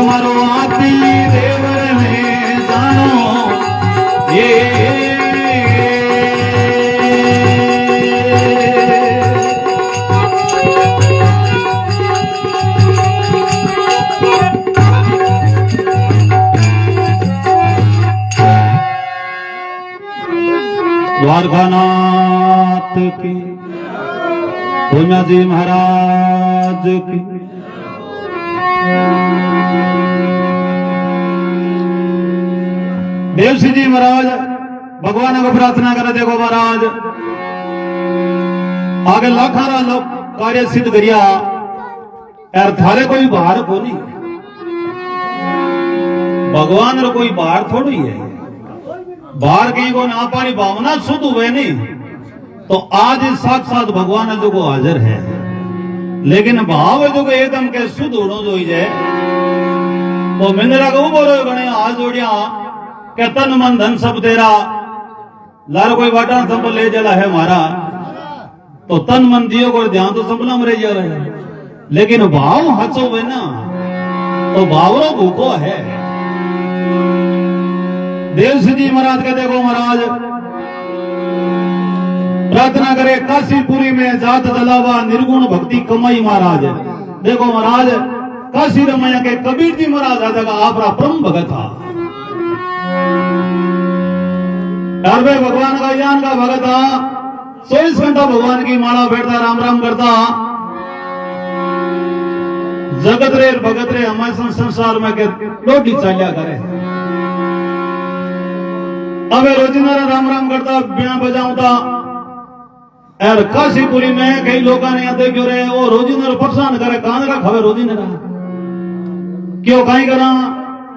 मरवाती देवर में जानो द्वारकानाथ की भूमिया जी महाराज की देवसी जी महाराज भगवान को प्रार्थना करे देखो महाराज आगे लाखारा लोग कार्य सिद्ध करिया यार थारे कोई बाहर को नहीं भगवान रो कोई बाहर थोड़ी है बाहर की को ना पानी भावना शुद्ध हुए नहीं तो आज साक्षात भगवान जो को हाजिर है लेकिन भाव जो को एकदम के शुद्ध होना जो ही जाए तो मिंदरा को बोलो गणे आज जोड़िया के तन मन धन सब तेरा लार कोई वाटा सब ले जला है हमारा तो तन मन दियो को ध्यान तो सबना मरे जा रहे हैं लेकिन भाव हचो हुए ना तो भावरो भूखो है। देवसी जी महाराज के देखो महाराज प्रार्थना करे काशीपुरी में जात जलावा निर्गुण भक्ति कमाई महाराज। देखो महाराज काशी रमैया के कबीर जी महाराज आ जगह आपरा परम भगत था। भाई भगवान का ज्ञान का भगत था। 24 घंटा भगवान की माला बैठता राम राम करता। जगत रे भगत रे हमारे संसार में के रोटी चालिया करे। अबे रोजिंदा राम राम करता बिना बजाऊता। और काशीपुरी में कई लोग ने आते क्यों रहे वो रोजिंदा परेशान करे कान का खबर रोजिंदा क्यों कहीं करा।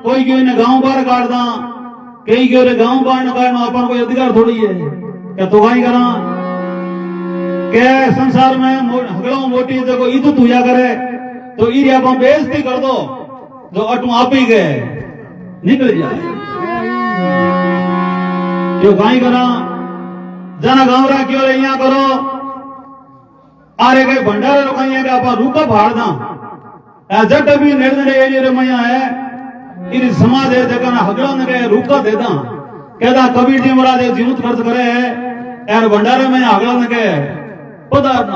कोई क्यों ने गांव बाहर काट दा कई क्यों रे गांव बाहर न काटना अपन कोई अधिकार थोड़ी है क्या। तो कहीं करा के संसार में हगड़ों मोटी देखो इज्जत हुआ करे तो इरिया पर बेइज्जती कर दो जो अटू आप ही गए निकल जाए क्यों कहीं करा। जना गांव रहा क्यों रे यहाँ करो आरे कई भंडारे लोग कहीं आप रूका फाड़ दा जट भी निर्णय एरिया मैया है इस समाज है जगह हगड़ा ने कहे रूका दे दा कहता कबीर जी महाराज जीवित खर्च करे है यार भंडारे में हगड़ा ने कहे पदार्थ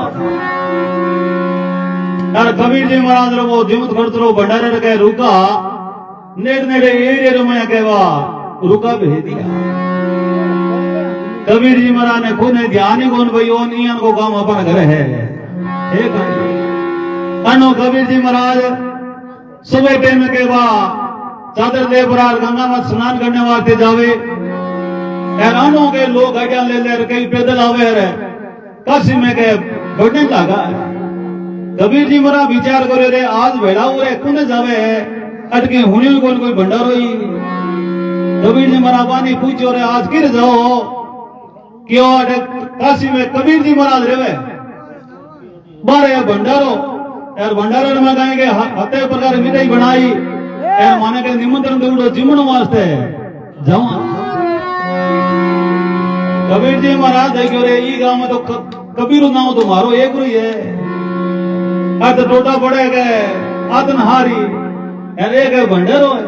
यार कबीर जी महाराज रो वो जीवित खर्च रो भंडारे ने कहे रूका नेड़े एरिया मैया कहवा रूका भेज दिया। कबीर जी महाराज ने खुद ने ध्यान ही कौन भाई नियन को काम अपन घर है अनो कबीर जी महाराज सुबह टाइम के बाद चादर ले बरार गंगा में स्नान करने वास्ते जावे। अनो के लोग गाड़ियां ले ले कई पैदल आवे रे काशी में के बढ़ने लगा। कबीर जी महाराज विचार करे रे आज भेड़ा हुए कुने जावे है अटके हुनी कोई भंडारो ही। कबीर जी महाराज बानी पूछो रे आज किर जाओ क्यों काशी में कबीर जी महाराज रेवे बारे भंडारो यार भंडारे में कहेंगे हते प्रकार मिठाई बनाई यार माने के निमंत्रण दे जीवन वास्ते जावा। कबीर जी महाराज देखो रे ई गांव में तो कबीर नाम तो मारो एक ही है अत टोटा पड़े गए आतन हारी यार एक है भंडारो है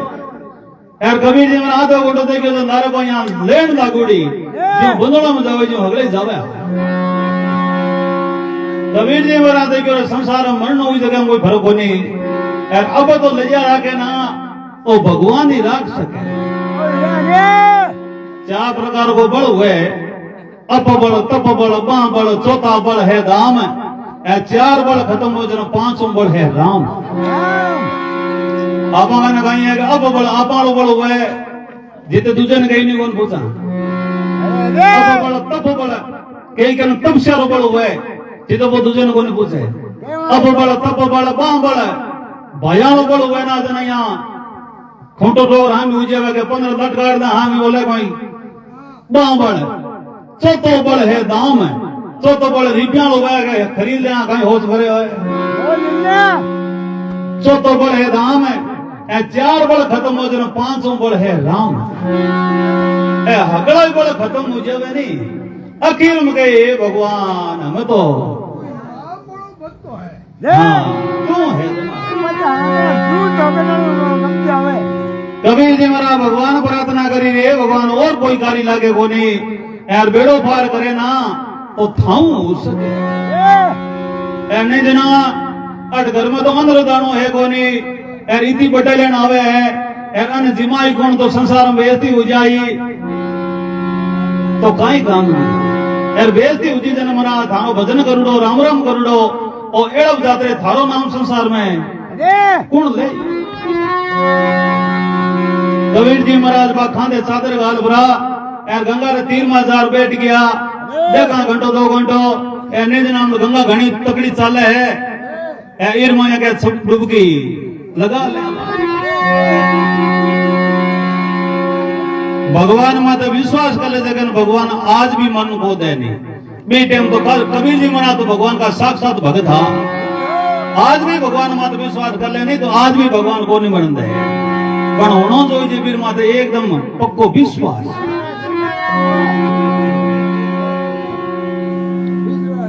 यार कबीर जी महाराज आधो गोटो देखो तो नारे को यहाँ लेन लागोड़ी जो बंदोड़ा में जावे जो हगले जावे। कबीर जी महाराज देखो संसार में मरण हुई जगह कोई फर्क हो नहीं यार अब तो ले जा के ना वो भगवान ही राख सके। 4 प्रकार को बल हुए अप बल तप बल बाह बल चौथा बल है दाम 4 बल खत्म हो जाना 5वां बल है राम। आप कहीं है अब बल आपाड़ो बल हुए जिते दूजे ने कहीं नहीं कौन पूछा अप बल तप बल कई कन तपस्या बल हुए जिते वो दूजे ने कौन पूछे अप बल तप बल बाह बल भयानो बल हुए ना जना यहाँ खोटो डोर हामी उजे के 15 लट काट हामी बोले कोई बाह बल चौथो बल है दाम चौथो बल रिपिया हुए खरीद लेना कहीं होश करे हुए चौथो बल है दाम 4 बल खत्म हो जाए 5वां बल है राम। हगड़ा बल खत्म हो जावे नहीं आखिर में कहे भगवान हमें तो क्यों है कबीर जी महाराज भगवान प्रार्थना करी रे भगवान और कोई कार्य लागे को नहीं यार बेड़ो पार करे ना तो थाऊ हो सके नहीं जना अट घर में तो अंदर दानो है को नहीं यार इतनी बटालियन आवे है यार अन जिमाई कौन तो संसार में बेइज्जती हो जाई तो काई काम नहीं यार बेइज्जती हुई जन मना थारो भजन करुड़ो राम राम करुड़ो और एड़ब जाते थारो नाम संसार में कौन ले। कबीर जी महाराज बा खांदे चादर गाल भरा यार गंगा रे तीर में जार बैठ गया देखा घंटो 2 घंटो ने नाम गंगा घनी तकड़ी चाले है ईर माया के डुबकी लगा ले। भगवान माते विश्वास कर ले लेकिन भगवान आज भी मन को दे नहीं बे टाइम तो कबीर जी मना तो भगवान का साक्षात भगत था आज भी भगवान माते विश्वास कर ले नहीं तो आज भी भगवान को नहीं बन दे पण होनो जो वीर माते एकदम पक्को विश्वास।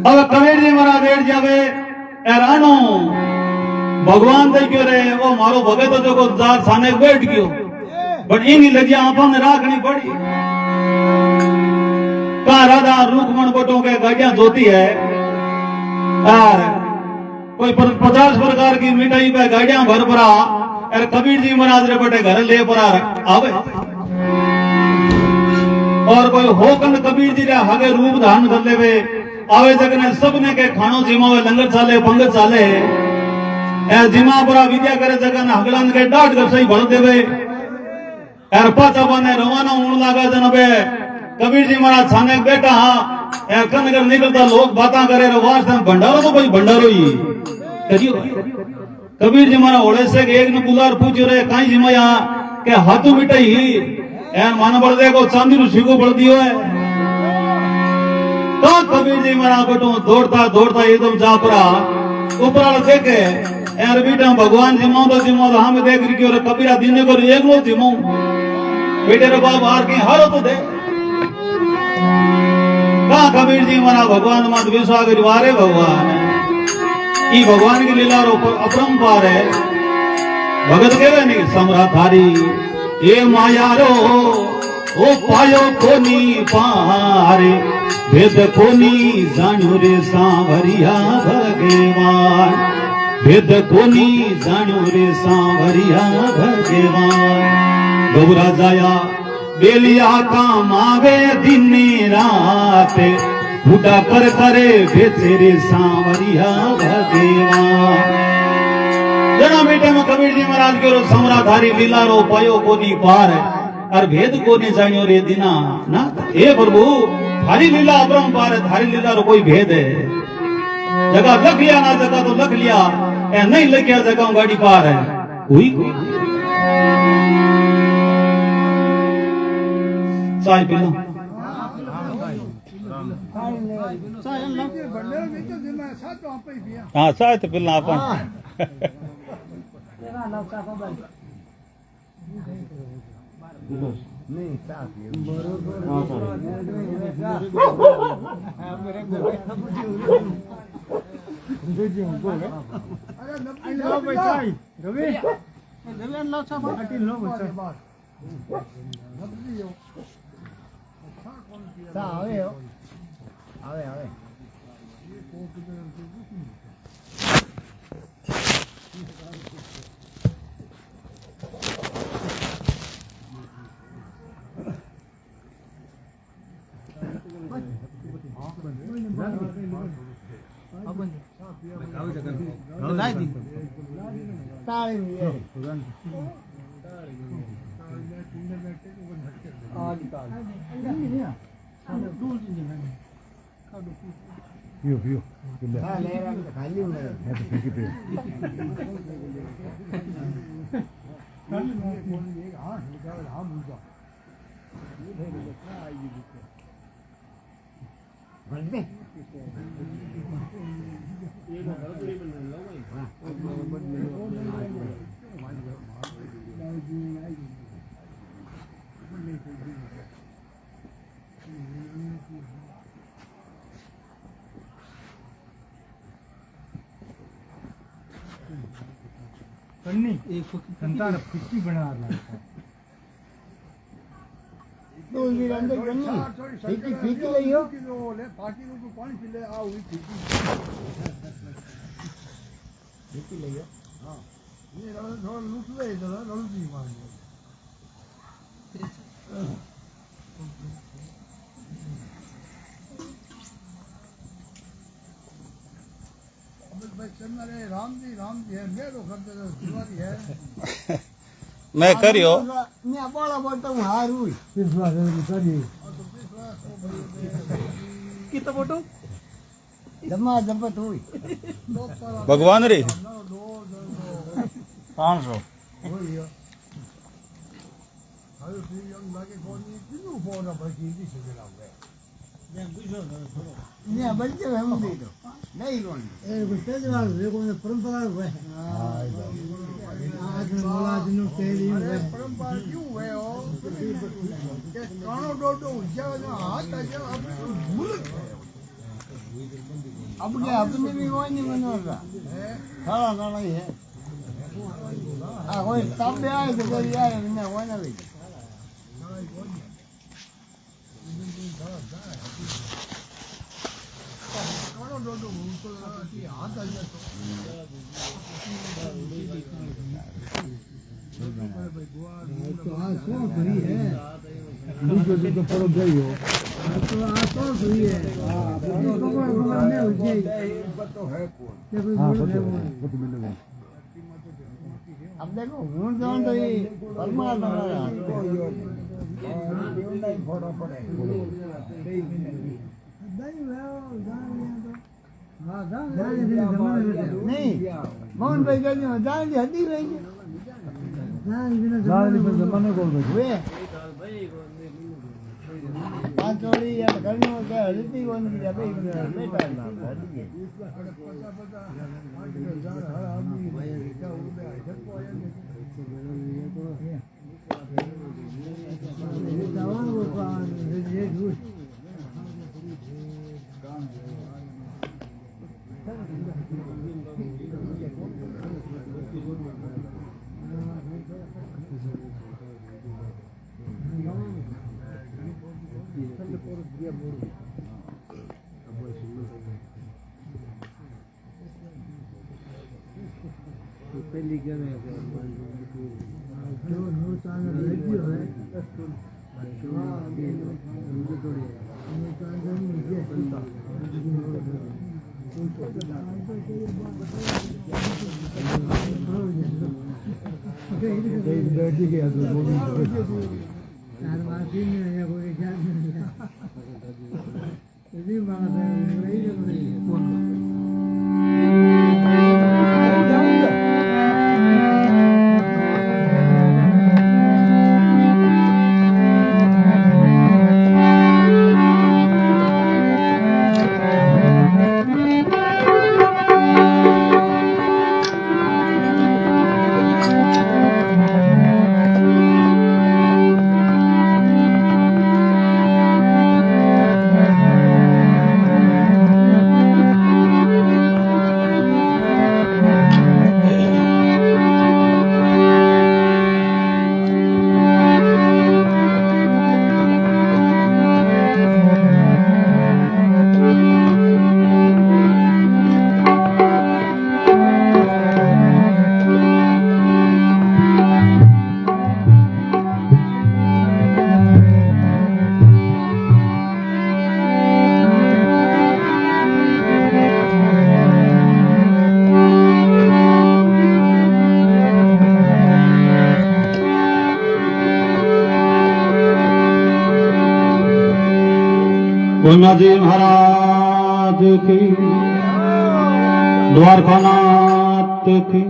अब कबीर जी महाराज बैठ जावे एरानो भगवान दे क्यों रहे वो मारो भगत जो को जार साने बैठ गयो बट इनी लगिया आपा ने राखनी पड़ी का राधा रुक्मण बटों के गाड़ियां धोती है और कोई 50 प्रकार की मिठाई पे गाड़ियां भर पड़ा और कबीर जी महाराज रे बटे घर ले पड़ा आवे और कोई होकन कबीर जी रे हगे रूप धारण कर लेवे आवे जगने सबने के खानो जिमावे लंगर चाले पंगत चाले ए जिमा परा विद्या करे जगन हगलन के डाट कर सही भर देवे एर पाचा बने रवाना होने लगा जनबे कबीर जी महाराज छाने बैठा एर कन कर निकलता लोग बातें करे रे वास्ते भंडारो तो भाई भंडारो ही करियो कबीर जी महाराज ओड़े से एक ने बुलार पूछ रहे काई जी माया के हाथू मिठाई एर मान बड़ देखो चांदी नु सीगो बड़ दियो है तो कबीर जी महाराज बटो दौड़ता दौड़ता एकदम जा पड़ा ऊपर देखे यार बेटा भगवान जिमाओ तो हम देख रही और कबीरा दीने को एक लो जिमाओ बेटे रे बाप हार के हारो तो दे कहा कबीर जी महाराज भगवान मत विश्वास करी वारे भगवान ई भगवान की लीला रो अपरंपार है भगत कहे नहीं सम्राधारी ये माया रो ओ पायो कोनी पारे भेद कोनी जानो रे सांवरिया भगवान भेद कोनी जानो रे सांवरिया भगवान गौरा जाया बेलिया काम आवे दिन रात बूढ़ा कर करे बेचे रे सांवरिया भगवान जना बेटे में कबीर जी महाराज के रो सम्राधारी लीला रो पायो कोनी पार और भेद कोनी जानियो रे दिना ना हे प्रभु थारी लीला अपरंपार है थारी लीला रो कोई भेद है जगह लख लिया ना जगह तो लख लिया ए नहीं लखिया जगह गाड़ी पार है हुई को चाय पी लो
हाँ चाय तो पिलना अपन
नहीं संतान फिक्की बना रहा फीकी ले हो पार्टी को पानी पी ले आओ हुई फीकी ले हो हां ये थोड़ा लूट ले इधर लूट नहीं मार राम जी है मैं तो करते दिवाली है
मैं करियो
मैं बोला बोलता हूँ हार हुई विश्वास करिए कितना फोटो जमा जपत हुई
भगवान रे 500
नहीं बल्कि हम दे दो नहीं लोन ए गुस्से जवाब देखो ने परंपरा है आज मोला दिनो तेरी है परंपरा क्यों है ओ के कानो डोडो जाना हाथ आ जा अब क्या अपने भी वो नहीं बनोगा हां ना नहीं है आ कोई तब भी आए तो करी आए ना वो ना ले तो आज कौन फ्री है दूसरे तो पड़ो गई हो तो आज कौन फ्री है कपड़ा में हो जाए तो है कौन हां तो मिलेगा अब देखो हूं जान तो ये परमात्मा नहीं फोड़ा पड़े नहीं मोहन भाई कहते जान दी हदी रही जमाने को पांचोड़ी या करनो के हलती कोन की अबे बेटा ना पहली क्या है जो नो चांद रेडियो है मुझे थोड़ी नो चांद मुझे बैठी गया तो चार मार्किंग में या कोई क्या यदि बात है नहीं कौन
गोविंदा जी महाराज की, द्वारकानाथ की।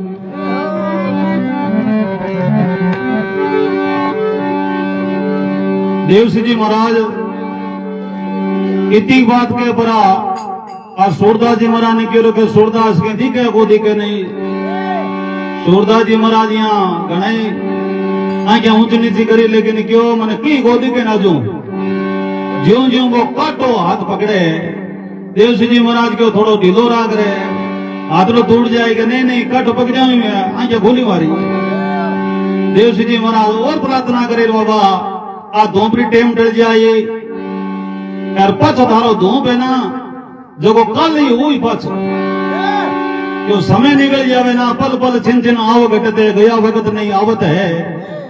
देवसी जी महाराज इतनी बात के परा और सूरदास जी महाराज ने क्यों रखे, सूरदास के दिखे को दिखे नहीं। सूरदास जी महाराज यहाँ गणे आज्ञा ऊंच नीची करी, लेकिन क्यों मैंने की को दिखे ना जो ज्यों ज्यों वो काटो हाथ पकड़े। देवसी जी महाराज को थोड़ो ढीलो राग रहे, हाथ रो टूट जाएगा। नहीं नहीं कट पकड़ा हुई है, आंखें खोली मारी। देवसी जी महाराज और प्रार्थना करे, बाबा आ धोपरी टेम टल जाए यार, पाछो थारो धूप है ना जो कल ही हुई पाछो, क्यों समय निकल जावे ना, पल पल छिन छिन आव घटते, गया वक्त नहीं आवत है।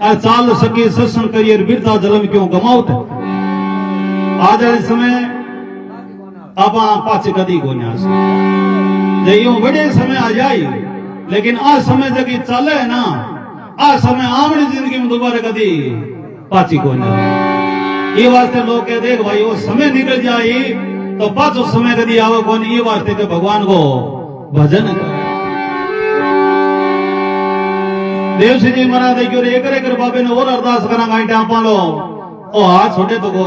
आ चाल सकी सत्संग करियर बिरता जलम क्यों गमावत है। आज इस समय आप पाछे कदी को यूं बड़े समय आ जाए, लेकिन आज समय जगी चले है ना, आज समय आमनी जिंदगी में दोबारा कदी पाची को ये वास्ते लोग कह देख भाई वो समय निकल जाए तो पाछो समय कदी आवे कौन, ये वास्ते के भगवान को भजन कर। देवसी जी महाराज देखियो एक बाबे ने और अरदास करा गाइटे आप लो ओ हाथ छोटे तो को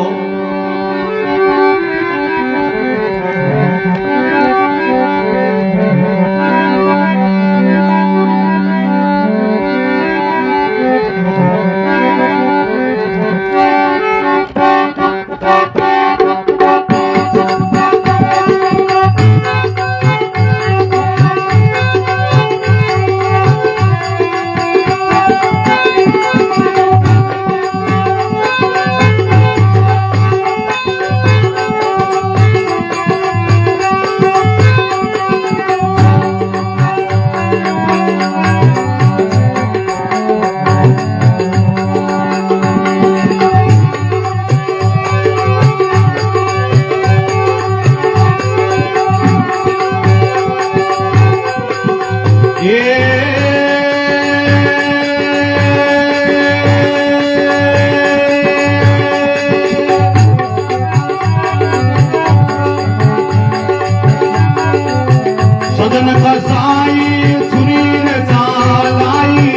सजन कसाई सुनील चालाई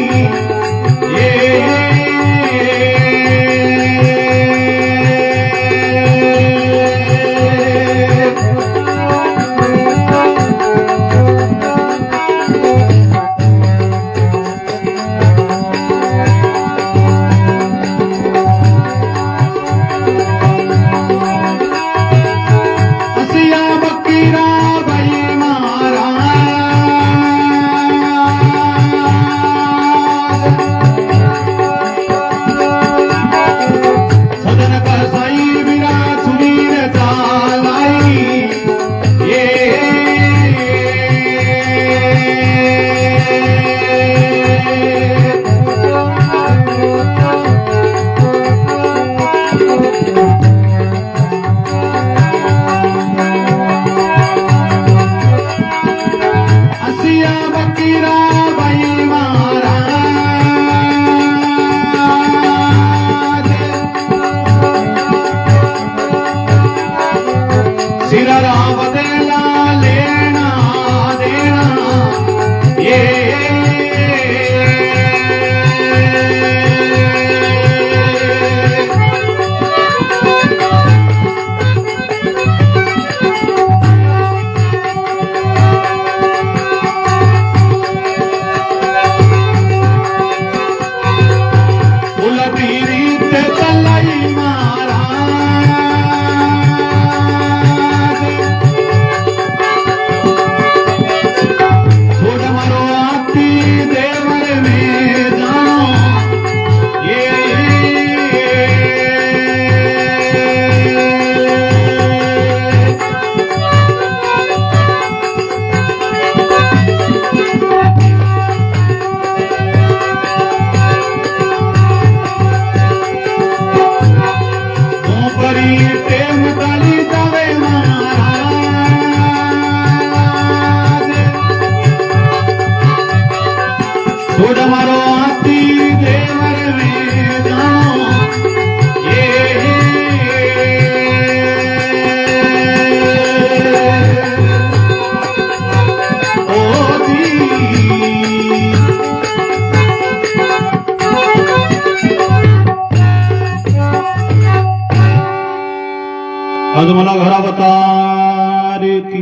अजमला घरावतार की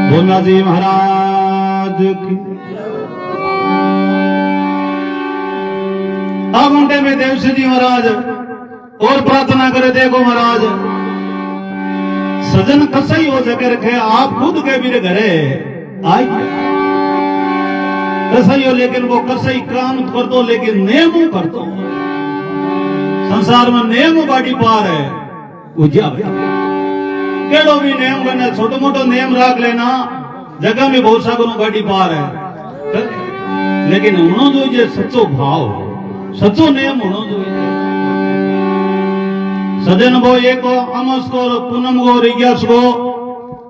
भोला जी महाराज की। अब घंटे में देवसी जी महाराज और प्रार्थना करे, देखो महाराज सजन कसई हो सके रखे आप खुद के मेरे घरे आई कसई हो, लेकिन वो कसई काम कर दो लेकिन नेमू कर दो। संसार में नेम बाटी पार है केड़ो भी नेम करना, छोटो मोटो नेम राख लेना, जगह में बहुत सा गाड़ी पार है, लेकिन होना जो सच्चो भाव सच्चो नेम होना जो सजन वो एक अमस को पूनम को रिग्यास को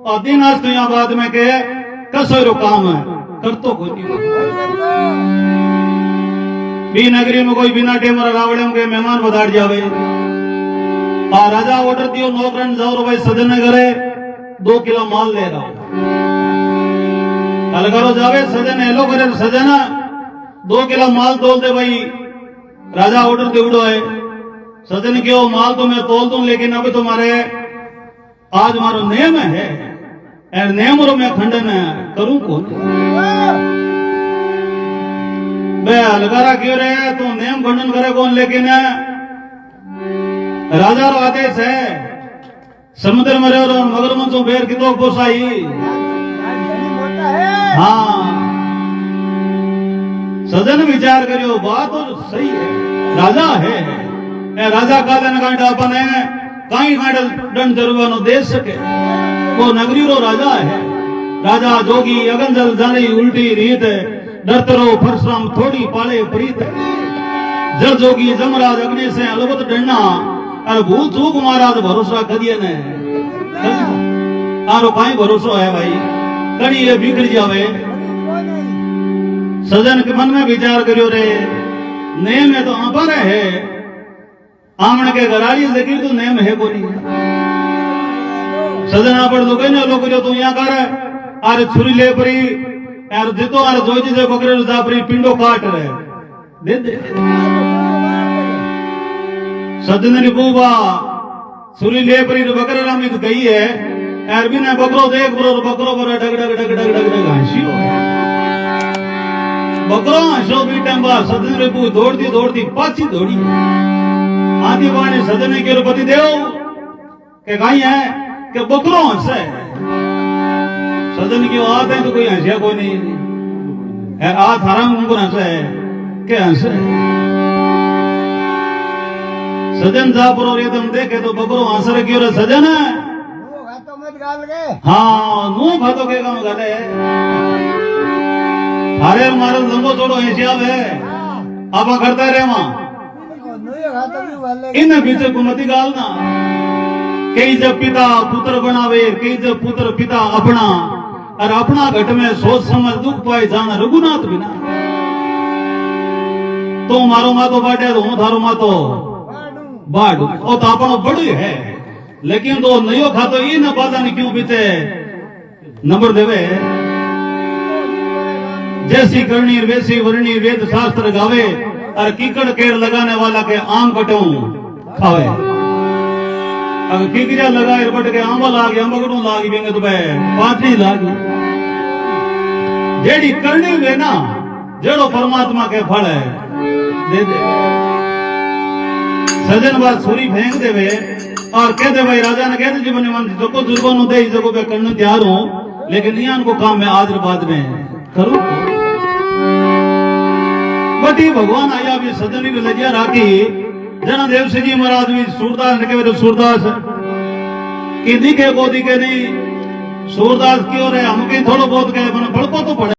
और दिन आज तो यहाँ बाद में के कसो काम है कर तो कोई बी नगरी में कोई बिना टेमरा रावड़े के मेहमान बधाड़ जावे और राजा ऑर्डर दियो नौकरन जाओ भाई सजन करे 2 किलो माल ले रहा कल करो जावे सजन हेलो करे सजन 2 किलो माल तोल दे भाई, राजा ऑर्डर दे उड़ो है सजन क्यों माल तो मैं तोल दूं, लेकिन अभी तुम्हारे आज मारो नेम है और नेम रो मैं खंडन करूं कौन बे अलगारा क्यों रहे तू नेम खंडन करे कौन, लेकिन राजा रो आदेश है समुद्र में रहो मगरमच्छों बेर की तो पोसाई। हाँ सजन विचार करियो बात तो सही है, राजा है ए राजा का दिन कांटा अपन है काई कांटा दंड जरूर दे सके, वो नगरी रो राजा है। राजा जोगी अगंजल जाने उल्टी रीत है, डरतरो परशुराम थोड़ी पाले प्रीत है। जल जोगी जमराज अग्नि से अलबत डरना और भूल चूक महाराज भरोसा करिए ने आरो काई भरोसा है भाई कड़ी ये बिगड़ जावे। सजन के मन में विचार करियो रे नेम है तो आपर है आमण के घराली लेकिन तो नेम है को नहीं। सजन आपड़ तो कहने लोग जो तू यहाँ कर अरे छुरी ले परी यार जितो अरे जोजी जे बकरे जा परी पिंडो काट रहे दे सजन बुबा छुरी ले परी बकरे रामी तो गई है यार बिना बकरो देख बकरो पर डग डग डग डग डग डग हंसियो बकरो हंसो भी टाइम बाद सजन रे बू दौड़ती पाछी दौड़ी आदि बाने सजन के पति देव के गाई है कि बकरो हंसे सजन की बात है तो कोई हंसिया कोई नहीं आ थारा मुंह हंसे के हंसे सजन जा परो रे तुम देखे तो बकरो हंस रे क्यों रे सजन हाँ मुंह खातो के काम गाले अरे मारे लंबो छोड़ो हंसिया है आपा करता रहे वहां इन पीछे कुमती गालना कई जब पिता पुत्र बनावे कई जब पुत्र पिता अपना और अपना घट में सोच समझ दुख पाए जाना रघुनाथ बिना तो मारो मातो बाटे तो हूं थारो मातो बाढ़ ओ तो अपनो बड़ी है लेकिन तो नयो खातो ये न पता नहीं क्यों पीछे नंबर देवे जैसी करनी वैसी वर्णी वेद शास्त्र गावे और कीकड़ केड़ लगाने वाला के आम कटो खावे अगर कीकड़िया लगाए बट के आंबा लागी अम्बकड़ू लागी बेंगे तो पाथरी लागी जेड़ी करनी वे ना जेड़ो परमात्मा के फल है दे दे सजन बात छुरी फेंक देवे और कह दे भाई राजा ने कहते जीवन मन जो को जुर्बान दे जो को मैं करने तैयार हूं लेकिन इयान को काम मैं आज बाद में करूं बटी भगवान आया भी सजनी ने लजिया राखी जना देव सिंह जी महाराज भी सूरदास ने कहे सूरदास कि दिखे को दिखे नहीं सूरदास क्यों रहे हम के थोड़ा बहुत कहे मन